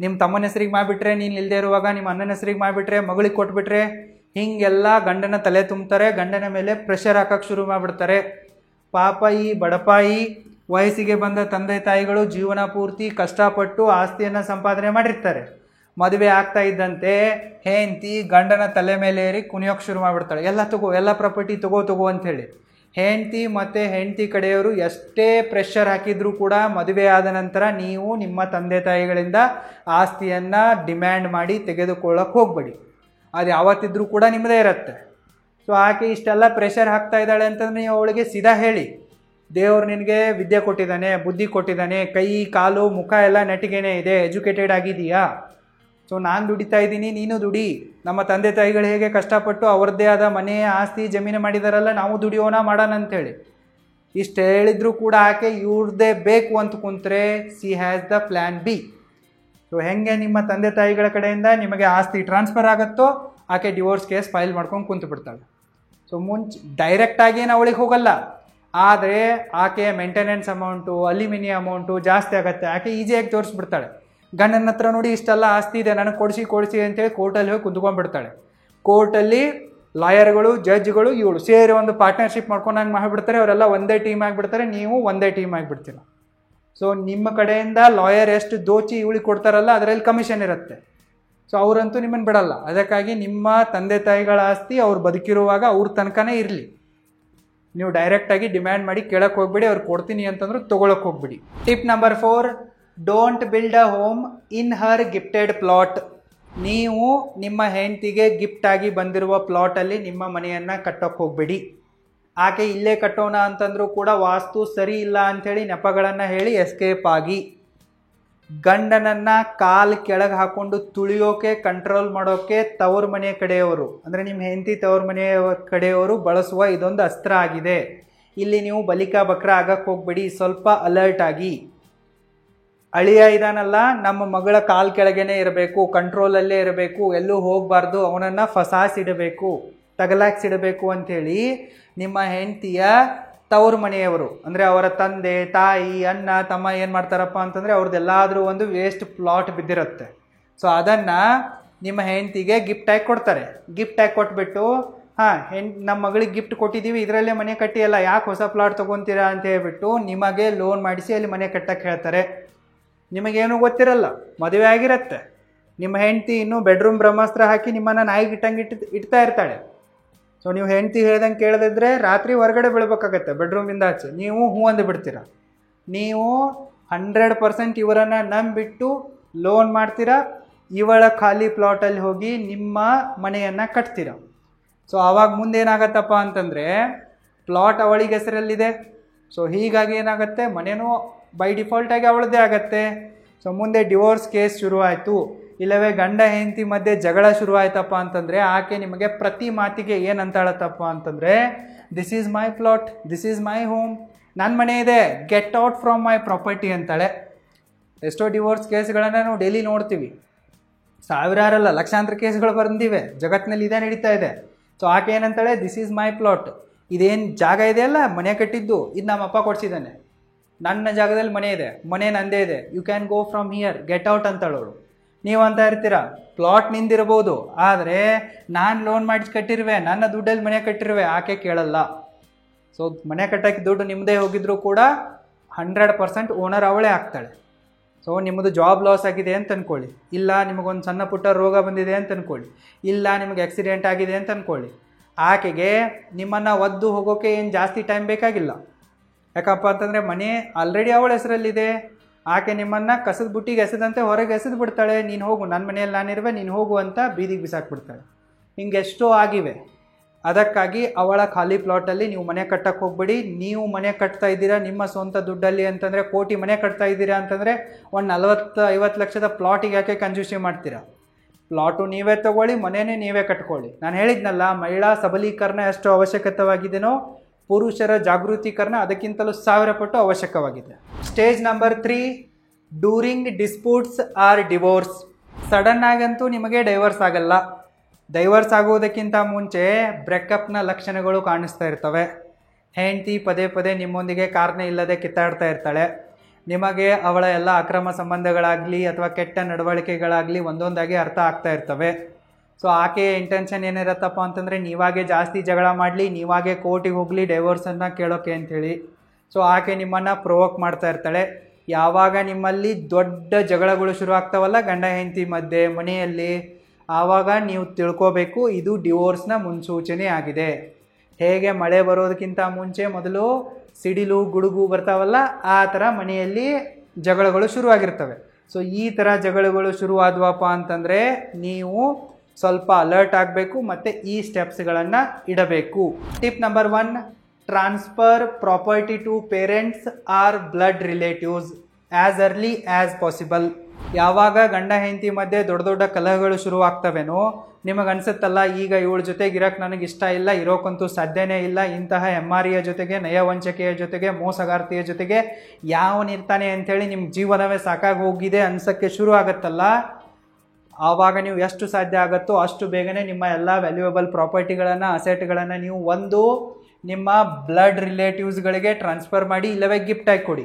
ನಿಮ್ಮ ತಮ್ಮನ ಹೆಸ್ರಿಗೆ ಮಾಡಿಬಿಟ್ರೆ, ನೀನು ಇಲ್ಲದೆ ಇರುವಾಗ ನಿಮ್ಮ ಅಣ್ಣನ ಹೆಸ್ರಿಗೆ ಮಾಡಿಬಿಟ್ರೆ, ಮಗಳಿಗೆ ಕೊಟ್ಬಿಟ್ರೆ, ಹೀಗೆಲ್ಲ ಗಂಡನ ತಲೆ ತುಂಬ್ತಾರೆ, ಗಂಡನ ಮೇಲೆ ಪ್ರೆಷರ್ ಹಾಕಕ್ಕೆ ಶುರು ಮಾಡಿಬಿಡ್ತಾರೆ. ಪಾಪ ಈ ಬಡಪಾಯಿ ವಯಸ್ಸಿಗೆ ಬಂದ ತಂದೆ ತಾಯಿಗಳು ಜೀವನ ಪೂರ್ತಿ ಕಷ್ಟಪಟ್ಟು ಆಸ್ತಿಯನ್ನು ಸಂಪಾದನೆ ಮಾಡಿರ್ತಾರೆ. ಮದುವೆ ಆಗ್ತಾ ಇದ್ದಂತೆ ಹೆಂಡತಿ ಗಂಡನ ತಲೆ ಮೇಲೆ ಏರಿ ಕುಣಿಯೋಕ್ಕೆ ಶುರು ಮಾಡಿಬಿಡ್ತಾಳೆ, ಎಲ್ಲ ತಗೋ, ಎಲ್ಲ ಪ್ರಾಪರ್ಟಿ ತಗೋ ಅಂಥೇಳಿ. ಹೆಂಡತಿ ಮತ್ತು ಹೆಂಡತಿ ಕಡೆಯವರು ಎಷ್ಟೇ ಪ್ರೆಷರ್ ಹಾಕಿದರೂ ಕೂಡ ಮದುವೆ ಆದ ನಂತರ ನೀವು ನಿಮ್ಮ ತಂದೆ ತಾಯಿಗಳಿಂದ ಆಸ್ತಿಯನ್ನು ಡಿಮ್ಯಾಂಡ್ ಮಾಡಿ ತೆಗೆದುಕೊಳ್ಳೋಕೆ ಹೋಗಬೇಡಿ. ಅದು ಯಾವತ್ತಿದ್ರೂ ಕೂಡ ನಿಮ್ಮದೇ ಇರುತ್ತೆ. ಸೊ ಆಕೆ ಇಷ್ಟೆಲ್ಲ ಪ್ರೆಷರ್ ಹಾಕ್ತಾ ಇದ್ದಾಳೆ ಅಂತಂದರೆ ನೀವು ಅವಳಿಗೆ ಸೀದಾ ಹೇಳಿ, ದೇವರು ನಿನಗೆ ವಿದ್ಯೆ ಕೊಟ್ಟಿದ್ದಾನೆ, ಬುದ್ಧಿ ಕೊಟ್ಟಿದ್ದಾನೆ, ಕೈ ಕಾಲು ಮುಖ ಎಲ್ಲ ನೆಟ್ಟಿಗೇನೆ ಇದೆ, ಎಜುಕೇಟೆಡ್ ಆಗಿದೆಯಾ, ಸೊ ನಾನು ದುಡಿತಾ ಇದ್ದೀನಿ, ನೀನು ದುಡಿ. ನಮ್ಮ ತಂದೆ ತಾಯಿಗಳು ಹೇಗೆ ಕಷ್ಟಪಟ್ಟು ಅವ್ರದ್ದೇ ಆದ ಮನೆ ಆಸ್ತಿ ಜಮೀನು ಮಾಡಿದಾರಲ್ಲ, ನಾವು ದುಡಿಯೋಣ ಮಾಡೋಣ ಅಂಥೇಳಿ. ಇಷ್ಟು ಹೇಳಿದ್ರು ಕೂಡ ಆಕೆ ಇವ್ರದ್ದೇ ಬೇಕು ಅಂತ ಕುಂತ್ರೆ C has the plan B. So ಹೆಂಗೆ ನಿಮ್ಮ ತಂದೆ ತಾಯಿಗಳ ಕಡೆಯಿಂದ ನಿಮಗೆ ಆಸ್ತಿ ಟ್ರಾನ್ಸ್ಫರ್ ಆಗುತ್ತೋ ಆಕೆ ಡಿವೋರ್ಸ್ ಕೇಸ್ ಫೈಲ್ ಮಾಡ್ಕೊಂಡು ಕುಂತು ಬಿಡ್ತಾಳೆ. ಸೊ ಡೈರೆಕ್ಟಾಗಿ ಏನು ಅವಳಿಗೆ ಹೋಗಲ್ಲ, ಆದರೆ ಆಕೆಯ ಮೇಂಟೆನೆನ್ಸ್ ಅಮೌಂಟು, ಅಲ್ಯೂಮಿನಿ ಅಮೌಂಟು ಜಾಸ್ತಿ ಆಗುತ್ತೆ. ಆಕೆ ಈಸಿಯಾಗಿ ತೋರಿಸ್ಬಿಡ್ತಾಳೆ, ಗಂಡನ ಹತ್ರ ನೋಡಿ ಇಷ್ಟೆಲ್ಲ ಆಸ್ತಿ ಇದೆ, ನನಗೆ ಕೊಡಿಸಿ ಅಂತೇಳಿ ಕೋರ್ಟಲ್ಲಿ ಹೋಗಿ ಕುಂತ್ಕೊಂಡ್ಬಿಡ್ತಾಳೆ. ಕೋರ್ಟಲ್ಲಿ ಲಾಯರ್ಗಳು, ಜಡ್ಜ್ಗಳು ಇವಳು ಸೇರಿ ಒಂದು ಪಾರ್ಟ್ನರ್ಶಿಪ್ ಮಾಡ್ಕೊಂಡು ಹಂಗೆ ಮಾಡಿಬಿಡ್ತಾರೆ. ಅವರೆಲ್ಲ ಒಂದೇ ಟೀಮ್ ಆಗಿಬಿಡ್ತಾರೆ, ನೀವು ಒಂದೇ ಟೀಮ್ ಆಗಿಬಿಡ್ತೀರ. ಸೊ ನಿಮ್ಮ ಕಡೆಯಿಂದ ಲಾಯರ್ ಎಷ್ಟು ದೋಚಿ ಇವಳಿಗೆ ಕೊಡ್ತಾರಲ್ಲ ಅದರಲ್ಲಿ ಕಮಿಷನ್ ಇರುತ್ತೆ. ಸೊ ಅವರಂತೂ ನಿಮ್ಮನ್ನು ಬಿಡಲ್ಲ. ಅದಕ್ಕಾಗಿ ನಿಮ್ಮ ತಂದೆ ತಾಯಿಗಳ ಆಸ್ತಿ ಅವ್ರು ಬದುಕಿರುವಾಗ ಅವ್ರ ತನಕನೇ ಇರಲಿ. ನೀವು ಡೈರೆಕ್ಟಾಗಿ ಡಿಮ್ಯಾಂಡ್ ಮಾಡಿ ಕೇಳಕ್ಕೆ ಹೋಗ್ಬಿಡಿ, ಅವ್ರು ಕೊಡ್ತೀನಿ ಅಂತಂದ್ರೆ ತೊಗೊಳಕ್ಕೆ ಹೋಗ್ಬಿಡಿ. Tip number 4, don't build a home in Har gifted plot. ನೀವು ನಿಮ್ಮ ಹೆಂಡತಿಗೆ ಗಿಫ್ಟ್ ಆಗಿ ಬಂದಿರುವ ಪ್ಲಾಟಲ್ಲಿ ನಿಮ್ಮ ಮನೆಯನ್ನು ಕಟ್ಟೋಕ್ಕೆ ಹೋಗ್ಬೇಡಿ. ಆಕೆ ಇಲ್ಲೇ ಕಟ್ಟೋಣ ಅಂತಂದರೂ ಕೂಡ ವಾಸ್ತು ಸರಿ ಇಲ್ಲ ಅಂಥೇಳಿ ನೆಪಗಳನ್ನು ಹೇಳಿ ಎಸ್ಕೇಪ್ ಆಗಿ. ಗಂಡನನ್ನು ಕಾಲು ಕೆಳಗೆ ಹಾಕ್ಕೊಂಡು ತುಳಿಯೋಕೆ, ಕಂಟ್ರೋಲ್ ಮಾಡೋಕ್ಕೆ ತವ್ರ ಮನೆ ಕಡೆಯವರು ಅಂದರೆ ನಿಮ್ಮ ಹೆಂಡತಿ ತವ್ರ ಮನೆಯ ಕಡೆಯವರು ಬಳಸುವ ಇದೊಂದು ಅಸ್ತ್ರ ಆಗಿದೆ. ಇಲ್ಲಿ ನೀವು ಬಲಿಕಾ ಬಕ್ರ ಆಗಕ್ಕೆ ಹೋಗ್ಬೇಡಿ, ಸ್ವಲ್ಪ ಅಲರ್ಟ್ ಆಗಿ. ಅಳಿಯ ಇದಾನಲ್ಲ, ನಮ್ಮ ಮಗಳ ಕಾಲು ಕೆಳಗೇನೆ ಇರಬೇಕು, ಕಂಟ್ರೋಲಲ್ಲೇ ಇರಬೇಕು, ಎಲ್ಲೂ ಹೋಗಬಾರ್ದು, ಅವನನ್ನು ಫಸಾಸಿಡಬೇಕು, ತಗಲಾಕ್ಸಿಡಬೇಕು ಅಂಥೇಳಿ ನಿಮ್ಮ ಹೆಂಡತಿಯ ತವ್ರ ಮನೆಯವರು ಅಂದರೆ ಅವರ ತಂದೆ ತಾಯಿ ಅಣ್ಣ ತಮ್ಮ ಏನು ಮಾಡ್ತಾರಪ್ಪ ಅಂತಂದರೆ ಅವ್ರದ್ದೆಲ್ಲಾದರೂ ಒಂದು ವೇಸ್ಟ್ ಪ್ಲಾಟ್ ಬಿದ್ದಿರುತ್ತೆ. ಸೊ ಅದನ್ನು ನಿಮ್ಮ ಹೆಂಡತಿಗೆ ಗಿಫ್ಟಾಗಿ ಕೊಡ್ತಾರೆ. ಗಿಫ್ಟಾಗಿ ಕೊಟ್ಬಿಟ್ಟು, ನಮ್ಮ ಮಗಳಿಗೆ ಗಿಫ್ಟ್ ಕೊಟ್ಟಿದ್ದೀವಿ, ಇದರಲ್ಲೇ ಮನೆ ಕಟ್ಟಿಯಲ್ಲ, ಯಾಕೆ ಹೊಸ ಪ್ಲಾಟ್ ತೊಗೊತೀರಾ ಅಂತ ಹೇಳ್ಬಿಟ್ಟು ನಿಮಗೆ ಲೋನ್ ಮಾಡಿಸಿ ಅಲ್ಲಿ ಮನೆ ಕಟ್ಟಕ್ಕೆ ಹೇಳ್ತಾರೆ. ನಿಮಗೇನು ಗೊತ್ತಿರಲ್ಲ, ಮದುವೆ ಆಗಿರುತ್ತೆ, ನಿಮ್ಮ ಹೆಂಡತಿ ಇನ್ನೂ ಬೆಡ್ರೂಮ್ ಬ್ರಹ್ಮಾಸ್ತ್ರ ಹಾಕಿ ನಿಮ್ಮನ್ನು ನಾಯಿಗೆ ಇಡ್ತಾ ಇರ್ತಾಳೆ. ಸೊ ನೀವು ಹೆಂಡತಿ ಹೇಳ್ದಂಗೆ ಕೇಳದಿದ್ರೆ ರಾತ್ರಿ ಹೊರಗಡೆ ಬೀಳ್ಬೇಕಾಗತ್ತೆ ಬೆಡ್ರೂಮಿಂದ ಆಚೆ. ನೀವು ಹೂ ಅಂದು ಬಿಡ್ತೀರ. ನೀವು 100% ಇವರನ್ನು ನಂಬಿಬಿಟ್ಟು ಲೋನ್ ಮಾಡ್ತೀರಾ, ಇವಳ ಖಾಲಿ ಪ್ಲಾಟಲ್ಲಿ ಹೋಗಿ ನಿಮ್ಮ ಮನೆಯನ್ನು ಕಟ್ತೀರ. ಸೊ ಆವಾಗ ಮುಂದೇನಾಗತ್ತಪ್ಪ ಅಂತಂದರೆ ಪ್ಲಾಟ್ ಅವಳಿಗೆ ಹೆಸರಲ್ಲಿದೆ. ಸೊ ಹೀಗಾಗಿ ಏನಾಗುತ್ತೆ, ಮನೆಯೂ ಬೈ ಡಿಫಾಲ್ಟಾಗಿ ಅವಳದ್ದೇ ಆಗತ್ತೆ. ಸೊ ಮುಂದೆ ಡಿವೋರ್ಸ್ ಕೇಸ್ ಶುರುವಾಯಿತು, ಇಲ್ಲವೇ ಗಂಡ ಹೆಂಡತಿ ಮಧ್ಯೆ ಜಗಳ ಶುರು ಆಯ್ತಪ್ಪ ಅಂತಂದರೆ ಆಕೆ ನಿಮಗೆ ಪ್ರತಿ ಮಾತಿಗೆ ಏನು ಅಂತಾಳತ್ತಪ್ಪ ಅಂತಂದರೆ, this is my plot, this is my home, ನನ್ನ ಮನೆ ಇದೆ, get out from my property ಅಂತಾಳೆ. ಎಷ್ಟೋ ಡಿವೋರ್ಸ್ ಕೇಸ್ಗಳನ್ನು ನಾವು ಡೈಲಿ ನೋಡ್ತೀವಿ, ಸಾವಿರಾರಲ್ಲ ಲಕ್ಷಾಂತರ ಕೇಸ್ಗಳು ಬಂದಿವೆ, ಜಗತ್ತಿನಲ್ಲಿ ಇದೇ ನಡೀತಾ ಇದೆ. ಸೊ ಆಕೆ ಏನಂತಾಳೆ, ದಿಸ್ ಈಸ್ ಮೈ ಪ್ಲಾಟ್, ಇದೇನು ಜಾಗ ಇದೆಯಲ್ಲ ಮನೆ ಕಟ್ಟಿದ್ದು, ಇದು ನಮ್ಮಪ್ಪ ಕೊಡಿಸಿದ್ದಾನೆ, ನನ್ನ ಜಾಗದಲ್ಲಿ ಮನೆ ಇದೆ, ಮನೆ ನಂದೇ ಇದೆ, you can go from here, get out ಅಂತಾಳೋಳು. ನೀವು ಅಂತ ಇರ್ತೀರ, ಪ್ಲಾಟ್ ನಿಂದಿರ್ಬೋದು, ಆದರೆ ನಾನು ಲೋನ್ ಮಾಡಿಸಿ ಕಟ್ಟಿರುವೆ, ನನ್ನ ದುಡ್ಡಲ್ಲಿ ಮನೆ ಕಟ್ಟಿರುವೆ, ಆಕೆ ಕೇಳಲ್ಲ. ಸೊ ಮನೆ ಕಟ್ಟೋಕ್ಕೆ ದುಡ್ಡು ನಿಮ್ಮದೇ ಹೋಗಿದ್ರು ಕೂಡ 100% ಓನರ್ ಅವಳೇ ಆಗ್ತಾಳೆ. ಸೊ ನಿಮ್ಮದು ಜಾಬ್ ಲಾಸ್ ಆಗಿದೆ ಅಂತ ಅಂದ್ಕೊಳ್ಳಿ, ಇಲ್ಲ ನಿಮಗೊಂದು ಸಣ್ಣ ಪುಟ್ಟ ರೋಗ ಬಂದಿದೆ ಅಂತ ಅಂದ್ಕೊಳ್ಳಿ, ಇಲ್ಲ ನಿಮಗೆ ಆಕ್ಸಿಡೆಂಟ್ ಆಗಿದೆ ಅಂತ ಅಂದ್ಕೊಳ್ಳಿ, ಆಕೆಗೆ ನಿಮ್ಮನ್ನು ಒದ್ದು ಹೋಗೋಕ್ಕೆ ಏನು ಜಾಸ್ತಿ ಟೈಮ್ ಬೇಕಾಗಿಲ್ಲ. ಯಾಕಪ್ಪ ಅಂತಂದರೆ ಮನೆ ಆಲ್ರೆಡಿ ಅವಳ ಹೆಸರಲ್ಲಿದೆ. ಆಕೆ ನಿಮ್ಮನ್ನು ಕಸದ ಬುಟ್ಟಿಗೆ ಎಸೆದಂತೆ ಹೊರಗೆ ಎಸೆದು ಬಿಡ್ತಾಳೆ, ನೀನು ಹೋಗು, ನನ್ನ ಮನೆಯಲ್ಲಿ ನಾನಿರುವೆ, ನೀನು ಹೋಗು ಅಂತ ಬೀದಿಗೆ ಬಿಸಾಕ್ಬಿಡ್ತಾಳೆ. ಹಿಂಗೆ ಎಷ್ಟೋ ಆಗಿವೆ. ಅದಕ್ಕಾಗಿ ಅವಳ ಖಾಲಿ ಪ್ಲಾಟಲ್ಲಿ ನೀವು ಮನೆ ಕಟ್ಟಕ್ಕೆ ಹೋಗ್ಬೇಡಿ. ನೀವು ಮನೆ ಕಟ್ತಾ ಇದ್ದೀರಾ ನಿಮ್ಮ ಸ್ವಂತ ದುಡ್ಡಲ್ಲಿ ಅಂತಂದರೆ, ಕೋಟಿ ಮನೆ ಕಟ್ತಾ ಇದ್ದೀರಾ ಅಂತಂದರೆ ಒಂದು 40-50 ಲಕ್ಷದ ಪ್ಲಾಟಿಗೆ ಯಾಕೆ ಕಂಜೂಸಿ ಮಾಡ್ತೀರಾ? ಪ್ಲಾಟು ನೀವೇ ತಗೊಳ್ಳಿ, ಮನೆಯೇ ನೀವೇ ಕಟ್ಕೊಳ್ಳಿ. ನಾನು ಹೇಳಿದ್ನಲ್ಲ, ಮಹಿಳಾ ಸಬಲೀಕರಣ ಎಷ್ಟು ಅವಶ್ಯಕತೆವಾಗಿದೆಯೋ ಪುರುಷರ ಜಾಗೃತೀಕರಣ ಅದಕ್ಕಿಂತಲೂ 1000 ಪಟ್ಟು ಅವಶ್ಯಕವಾಗಿದೆ. Stage number 3, during disputes or divorce. Sudden ಆಗಂತೂ ನಿಮಗೆ ಡೈವರ್ಸ್ ಆಗಲ್ಲ, ಡೈವರ್ಸ್ ಆಗುವುದಕ್ಕಿಂತ ಮುಂಚೆ ಬ್ರೇಕಪ್ನ ಲಕ್ಷಣಗಳು ಕಾಣಿಸ್ತಾ ಇರ್ತವೆ. ಹೆಂಡತಿ ಪದೇ ಪದೇ ನಿಮ್ಮೊಂದಿಗೆ ಕಾರಣ ಇಲ್ಲದೆ ಕಿತ್ತಾಡ್ತಾ ಇರ್ತಾಳೆ. ನಿಮಗೆ ಅವಳ ಎಲ್ಲ ಅಕ್ರಮ ಸಂಬಂಧಗಳಾಗಲಿ ಅಥವಾ ಕೆಟ್ಟ ನಡವಳಿಕೆಗಳಾಗಲಿ ಒಂದೊಂದಾಗಿ ಅರ್ಥ ಆಗ್ತಾ ಇರ್ತವೆ. ಸೊ ಆಕೆಯ ಇಂಟೆನ್ಷನ್ ಏನಿರತ್ತಪ್ಪ ಅಂತಂದರೆ ನೀವಾಗೆ ಜಾಸ್ತಿ ಜಗಳ ಮಾಡಲಿ, ನೀವಾಗೆ ಕೋರ್ಟಿಗೆ ಹೋಗಲಿ ಡೈವೋರ್ಸನ್ನು ಕೇಳೋಕೆ ಅಂಥೇಳಿ. ಸೊ ಆಕೆ ನಿಮ್ಮನ್ನು ಪ್ರೊವೋಕ್ ಮಾಡ್ತಾ ಇರ್ತಾಳೆ. ಯಾವಾಗ ನಿಮ್ಮಲ್ಲಿ ದೊಡ್ಡ ಜಗಳಗಳು ಶುರು ಆಗ್ತಾವಲ್ಲ ಗಂಡ ಹೆಂಡತಿ ಮಧ್ಯೆ ಮನೆಯಲ್ಲಿ, ಆವಾಗ ನೀವು ತಿಳ್ಕೋಬೇಕು ಇದು ಡಿವೋರ್ಸ್ನ ಮುನ್ಸೂಚನೆ ಆಗಿದೆ. ಹೇಗೆ ಮಳೆ ಬರೋದಕ್ಕಿಂತ ಮುಂಚೆ ಮೊದಲು ಸಿಡಿಲು ಗುಡುಗು ಬರ್ತಾವಲ್ಲ, ಆ ಥರ ಮನೆಯಲ್ಲಿ ಜಗಳಗಳು ಶುರುವಾಗಿರ್ತವೆ. ಸೊ ಈ ಥರ ಜಗಳಗಳು ಶುರುವಾದವಪ್ಪ ಅಂತಂದರೆ ನೀವು ಸ್ವಲ್ಪ ಅಲರ್ಟ್ ಆಗಬೇಕು ಮತ್ತು ಈ ಸ್ಟೆಪ್ಸ್ಗಳನ್ನು ಇಡಬೇಕು. Tip number 1, transfer property to parents or blood relatives as early as possible. ಯಾವಾಗ ಗಂಡ ಹೆಂಡತಿ ಮಧ್ಯೆ ದೊಡ್ಡ ದೊಡ್ಡ ಕಲಹಗಳು ಶುರುವಾಗ್ತವೇನೋ, ನಿಮಗೆ ಅನ್ಸುತ್ತಲ್ಲ ಈಗ ಇವಳ ಜೊತೆಗೆ ಇರೋಕ್ಕೆ ನನಗೆ ಇಷ್ಟ ಇಲ್ಲ, ಇರೋಕ್ಕಂತೂ ಸಾಧ್ಯನೇ ಇಲ್ಲ, ಇಂತಹ ಹೆಮ್ಮಾರಿಯ ಜೊತೆಗೆ ನಯವಂಚಕೆಯ ಜೊತೆಗೆ ಮೋಸಗಾರ್ತಿಯ ಜೊತೆಗೆ ಯಾವನಿರ್ತಾನೆ ಅಂಥೇಳಿ ನಿಮ್ಮ ಜೀವನವೇ ಸಾಕಾಗಿ ಹೋಗಿದೆ ಅನ್ಸೋಕ್ಕೆ ಶುರು ಆಗುತ್ತಲ್ಲ, ಆವಾಗ ನೀವು ಎಷ್ಟು ಸಾಧ್ಯ ಆಗುತ್ತೋ ಅಷ್ಟು ಬೇಗನೆ ನಿಮ್ಮ ಎಲ್ಲ ವ್ಯಾಲ್ಯೂಯಬಲ್ ಪ್ರಾಪರ್ಟಿಗಳನ್ನು ಅಸೆಟ್ಗಳನ್ನು ನೀವು ಒಂದು ನಿಮ್ಮ ಬ್ಲಡ್ ರಿಲೇಟಿವ್ಸ್ಗಳಿಗೆ ಟ್ರಾನ್ಸ್ಫರ್ ಮಾಡಿ, ಇಲ್ಲವೇ ಗಿಫ್ಟ್ ಆಗಿ ಕೊಡಿ.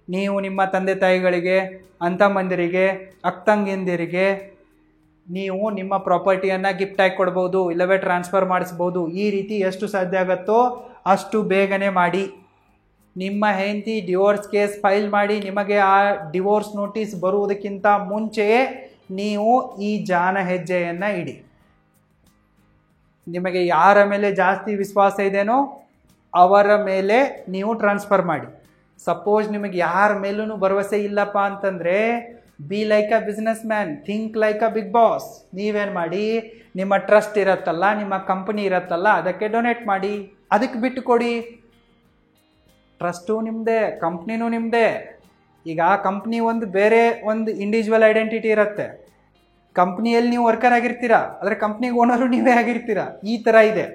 ನೀವು ನಿಮ್ಮ ತಂದೆ ತಾಯಿಗಳಿಗೆ, ಅಂತಮ್ಮಂದಿರಿಗೆ, ಅಕ್ಕಂಗಿಂದಿರಿಗೆ ನೀವು ನಿಮ್ಮ ಪ್ರಾಪರ್ಟಿಯನ್ನು ಗಿಫ್ಟ್ ಆಗಿ ಕೊಡ್ಬೋದು, ಇಲ್ಲವೇ ಟ್ರಾನ್ಸ್ಫರ್ ಮಾಡಿಸ್ಬೋದು. ಈ ರೀತಿ ಎಷ್ಟು ಸಾಧ್ಯ ಆಗುತ್ತೋ ಅಷ್ಟು ಬೇಗನೆ ಮಾಡಿ. ನಿಮ್ಮ ಹೆಂಡತಿ ಡಿವೋರ್ಸ್ ಕೇಸ್ ಫೈಲ್ ಮಾಡಿ ನಿಮಗೆ ಆ ಡಿವೋರ್ಸ್ ನೋಟಿಸ್ ಬರುವುದಕ್ಕಿಂತ ಮುಂಚೆಯೇ ನೀವು ಈ ಜಾಣ ಹೆಜ್ಜೆಯನ್ನು ಇಡಿ. ನಿಮಗೆ ಯಾರ ಮೇಲೆ ಜಾಸ್ತಿ ವಿಶ್ವಾಸ ಇದೆನೋ ಅವರ ಮೇಲೆ ನೀವು ಟ್ರಾನ್ಸ್ಫರ್ ಮಾಡಿ. ಸಪೋಸ್ ನಿಮಗೆ ಯಾರ ಮೇಲೂ ಭರವಸೆ ಇಲ್ಲಪ್ಪ ಅಂತಂದರೆ be like a businessman, think like a big boss. ನೀವೇನು ಮಾಡಿ, ನಿಮ್ಮ ಟ್ರಸ್ಟ್ ಇರತ್ತಲ್ಲ, ನಿಮ್ಮ ಕಂಪನಿ ಇರತ್ತಲ್ಲ, ಅದಕ್ಕೆ ಡೊನೇಟ್ ಮಾಡಿ, ಅದಕ್ಕೆ ಬಿಟ್ಟು ಕೊಡಿ. ಟ್ರಸ್ಟು ನಿಮ್ಮದೇ, ಕಂಪ್ನಿನೂ ನಿಮ್ಮದೇ. ಈಗ ಕಂಪ್ನಿ ಒಂದು ಬೇರೆ ಒಂದು ಇಂಡಿವಿಜುವಲ್ ಐಡೆಂಟಿಟಿ ಇರುತ್ತೆ. ಕಂಪ್ನಿಯಲ್ಲಿ ನೀವು ವರ್ಕರ್ ಆಗಿರ್ತೀರಾ, ಆದರೆ ಕಂಪ್ನಿಗೆ ಓನರು ನೀವೇ ಆಗಿರ್ತೀರಾ. ಈ ಥರ ಇದೆ.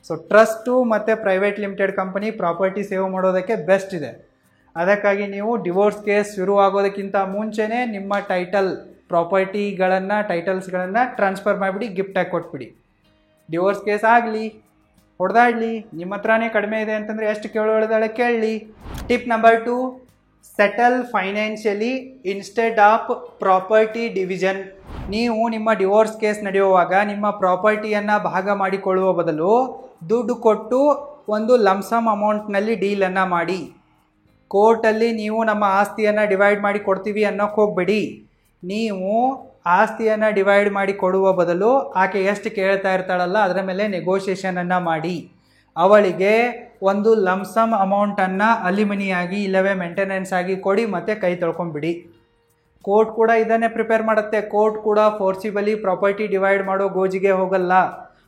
ಸೊ ಟ್ರಸ್ಟು ಮತ್ತು private limited company property save ಮಾಡೋದಕ್ಕೆ ಬೆಸ್ಟ್ ಇದೆ. ಅದಕ್ಕಾಗಿ ನೀವು ಡಿವೋರ್ಸ್ ಕೇಸ್ ಶುರುವಾಗೋದಕ್ಕಿಂತ ಮುಂಚೆನೇ ನಿಮ್ಮ ಟೈಟಲ್ಸ್ಗಳನ್ನು ಟ್ರಾನ್ಸ್ಫರ್ ಮಾಡಿಬಿಡಿ, ಗಿಫ್ಟಾಗಿ ಕೊಟ್ಬಿಡಿ. ಡಿವೋರ್ಸ್ ಕೇಸ್ ಆಗಲಿ, ಹೊಡೆದಾಡಲಿ, ನಿಮ್ಮ ಹತ್ರನೇ ಕಡಿಮೆ ಇದೆ ಅಂತಂದರೆ ಎಷ್ಟು ಕೇಳೋದಾಳೆ ಕೇಳಲಿ. Tip number 2, settle financially instead of property division. ನೀವು ನಿಮ್ಮ ಡಿವೋರ್ಸ್ ಕೇಸ್ ನಡೆಯುವಾಗ ನಿಮ್ಮ ಪ್ರಾಪರ್ಟಿಯನ್ನು ಭಾಗ ಮಾಡಿಕೊಳ್ಳುವ ಬದಲು ದುಡ್ಡು ಕೊಟ್ಟು ಒಂದು ಲಂಸಮ್ ಅಮೌಂಟ್ನಲ್ಲಿ ಡೀಲನ್ನು ಮಾಡಿ. ಕೋರ್ಟಲ್ಲಿ ನೀವು ನಮ್ಮ ಆಸ್ತಿಯನ್ನು ಡಿವೈಡ್ ಮಾಡಿ ಕೊಡ್ತೀವಿ ಅನ್ನೋಕ್ಕೆ ಹೋಗಬೇಡಿ. ನೀವು ಆಸ್ತಿಯನ್ನು ಡಿವೈಡ್ ಮಾಡಿ ಕೊಡುವ ಬದಲು ಆಕೆ ಎಷ್ಟು ಕೇಳ್ತಾ ಇರ್ತಾಳಲ್ಲ ಅದರ ಮೇಲೆ ನೆಗೋಷಿಯೇಷನನ್ನು ಮಾಡಿ. ಅವಳಿಗೆ ಒಂದು ಲಂಸಮ್ ಅಮೌಂಟನ್ನು ಅಲಿಮನಿಯಾಗಿ ಇಲ್ಲವೇ ಮೇಂಟೆನೆನ್ಸ್ ಆಗಿ ಕೊಡಿ ಮತ್ತು ಕೈ ತೊಳ್ಕೊಂಬಿಡಿ. ಕೋರ್ಟ್ ಕೂಡ ಇದನ್ನೇ ಪ್ರಿಪೇರ್ ಮಾಡುತ್ತೆ. ಕೋರ್ಟ್ ಕೂಡ ಫೋರ್ಸಿಬಲಿ ಪ್ರಾಪರ್ಟಿ ಡಿವೈಡ್ ಮಾಡೋ ಗೋಜಿಗೆ ಹೋಗಲ್ಲ.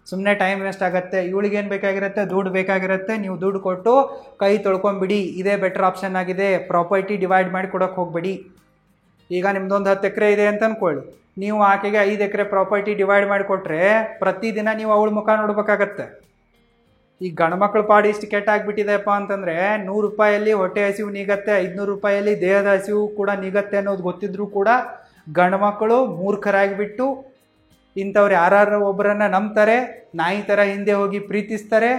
ಸುಮ್ಮನೆ ಟೈಮ್ ವೇಸ್ಟ್ ಆಗುತ್ತೆ. ಇವಳಿಗೇನು ಬೇಕಾಗಿರುತ್ತೆ, ದುಡ್ಡು ಬೇಕಾಗಿರುತ್ತೆ. ನೀವು ದುಡ್ಡು ಕೊಟ್ಟು ಕೈ ತೊಳ್ಕೊಂಬಿಡಿ. ಇದೇ ಬೆಟರ್ ಆಪ್ಷನ್ ಆಗಿದೆ. ಪ್ರಾಪರ್ಟಿ ಡಿವೈಡ್ ಮಾಡಿ ಕೊಡೋಕ್ಕೆ ಹೋಗಬೇಡಿ. ಈಗ ನಿಮ್ಮದೊಂದು 10 ಎಕರೆ ಇದೆ ಅಂತ ಅಂದ್ಕೊಳ್ಳಿ. ನೀವು ಆಕೆಗೆ 5 ಎಕರೆ ಪ್ರಾಪರ್ಟಿ ಡಿವೈಡ್ ಮಾಡಿಕೊಟ್ರೆ ಪ್ರತಿದಿನ ನೀವು ಅವಳ ಮುಖ ನೋಡ್ಬೇಕಾಗತ್ತೆ. ಈ ಗಂಡ್ಮಕ್ಳ ಪಾಡು ಇಷ್ಟು ಕೆಟ್ಟಾಗ್ಬಿಟ್ಟಿದೆಪ್ಪ ಅಂತಂದರೆ 100 ರೂಪಾಯಲ್ಲಿ ಹೊಟ್ಟೆ ಹಸಿವು ನೀಗತ್ತೆ, 500 ರೂಪಾಯಲ್ಲಿ ದೇಹದ ಹಸಿವು ಕೂಡ ನೀಗತ್ತೆ ಅನ್ನೋದು ಗೊತ್ತಿದ್ರೂ ಕೂಡ ಗಂಡ್ಮಕ್ಕಳು ಮೂರ್ಖರಾಗಿಬಿಟ್ಟು ಇಂಥವ್ರು ಯಾರು ಒಬ್ಬರನ್ನು ನಂಬ್ತಾರೆ, ನಾಯಿ ಥರ ಹಿಂದೆ ಹೋಗಿ ಪ್ರೀತಿಸ್ತಾರೆ.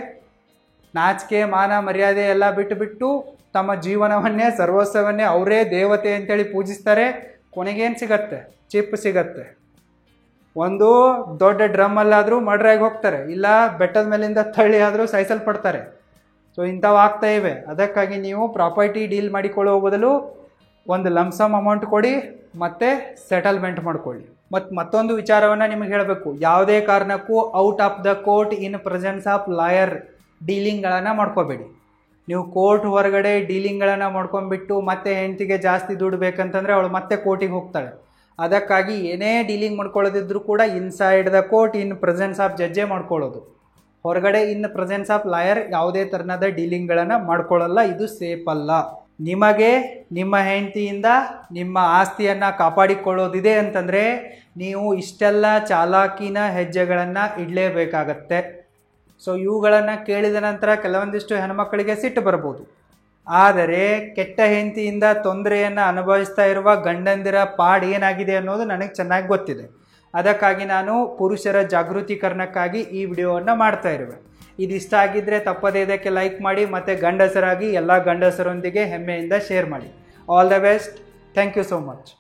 ನಾಚಿಕೆ ಮಾನ ಮರ್ಯಾದೆ ಎಲ್ಲ ಬಿಟ್ಟು ತಮ್ಮ ಜೀವನವನ್ನೇ ಸರ್ವಸ್ವವನ್ನೇ ಅವರೇ ದೇವತೆ ಅಂತೇಳಿ ಪೂಜಿಸ್ತಾರೆ. ಕೊನೆಗೇನು ಸಿಗತ್ತೆ? ಚಿಪ್ ಸಿಗತ್ತೆ. ಒಂದು ದೊಡ್ಡ ಡ್ರಮ್ಮಲ್ಲಾದರೂ ಮರ್ಡ್ರಾಗಿ ಹೋಗ್ತಾರೆ, ಇಲ್ಲ ಬೆಟ್ಟದ ಮೇಲಿಂದ ತಳ್ಳಿ ಆದರೂ ಸಾಯಿಸಲ್ಪಡ್ತಾರೆ. ಸೊ ಇಂಥವು ಆಗ್ತಾ ಇವೆ. ಅದಕ್ಕಾಗಿ ನೀವು ಪ್ರಾಪರ್ಟಿ ಡೀಲ್ ಮಾಡಿಕೊಳ್ಳುವ ಬದಲು ಒಂದು ಲಂಸಮ್ ಅಮೌಂಟ್ ಕೊಡಿ ಮತ್ತು ಸೆಟಲ್ಮೆಂಟ್ ಮಾಡ್ಕೊಳ್ಳಿ. ಮತ್ತೊಂದು ವಿಚಾರವನ್ನು ನಿಮಗೆ ಹೇಳಬೇಕು. ಯಾವುದೇ ಕಾರಣಕ್ಕೂ out of the court in presence of lawyer ಡೀಲಿಂಗ್ಗಳನ್ನು ಮಾಡ್ಕೋಬೇಡಿ. ನೀವು ಕೋರ್ಟ್ ಹೊರಗಡೆ ಡೀಲಿಂಗ್ಗಳನ್ನು ಮಾಡ್ಕೊಂಡ್ಬಿಟ್ಟು ಮತ್ತೆ ಹೆಂಡತಿಗೆ ಜಾಸ್ತಿ ದುಡ್ಡು ಬೇಕಂತಂದರೆ ಅವಳು ಮತ್ತೆ ಕೋರ್ಟಿಗೆ ಹೋಗ್ತಾಳೆ. ಅದಕ್ಕಾಗಿ ಏನೇ ಡೀಲಿಂಗ್ ಮಾಡ್ಕೊಳ್ಳೋದಿದ್ರೂ ಕೂಡ inside the court in presence of ಜಡ್ಜೇ ಮಾಡ್ಕೊಳ್ಳೋದು. ಹೊರಗಡೆ ಇನ್ ಪ್ರೆಸೆನ್ಸ್ ಆಫ್ ಲಾಯರ್ ಯಾವುದೇ ಥರನಾದ ಡೀಲಿಂಗ್ಗಳನ್ನು ಮಾಡ್ಕೊಳ್ಳಲ್ಲ. ಇದು ಸೇಫ್ ಅಲ್ಲ. ನಿಮಗೆ ನಿಮ್ಮ ಹೆಂಡತಿಯಿಂದ ನಿಮ್ಮ ಆಸ್ತಿಯನ್ನು ಕಾಪಾಡಿಕೊಳ್ಳೋದಿದೆ ಅಂತಂದರೆ ನೀವು ಇಷ್ಟೆಲ್ಲ ಚಾಲಾಕಿನ ಹೆಜ್ಜೆಗಳನ್ನು ಇಡಲೇಬೇಕಾಗತ್ತೆ. ಸೊ ಇವುಗಳನ್ನು ಕೇಳಿದ ನಂತರ ಕೆಲವೊಂದಿಷ್ಟು ಹೆಣ್ಮಕ್ಕಳಿಗೆ ಸಿಟ್ಟು ಬರ್ಬೋದು. ಆದರೆ ಕೆಟ್ಟ ಹೆಂಡತಿಯಿಂದ ತೊಂದರೆಯನ್ನು ಅನುಭವಿಸ್ತಾ ಇರುವ ಗಂಡಂದಿರ ಪಾಡು ಏನಾಗಿದೆ ಅನ್ನೋದು ನನಗೆ ಚೆನ್ನಾಗಿ ಗೊತ್ತಿದೆ. ಅದಕ್ಕಾಗಿ ನಾನು ಪುರುಷರ ಜಾಗೃತೀಕರಣಕ್ಕಾಗಿ ಈ ವಿಡಿಯೋವನ್ನು ಮಾಡ್ತಾ ಇರುವೆ. ಇದಿಷ್ಟ ಆಗಿದ್ದರೆ ತಪ್ಪದೇ ಇದಕ್ಕೆ ಲೈಕ್ ಮಾಡಿ ಮತ್ತು ಗಂಡಸರಾಗಿ ಎಲ್ಲ ಗಂಡಸರೊಂದಿಗೆ ಹೆಮ್ಮೆಯಿಂದ ಶೇರ್ ಮಾಡಿ. All the best. Thank you so much.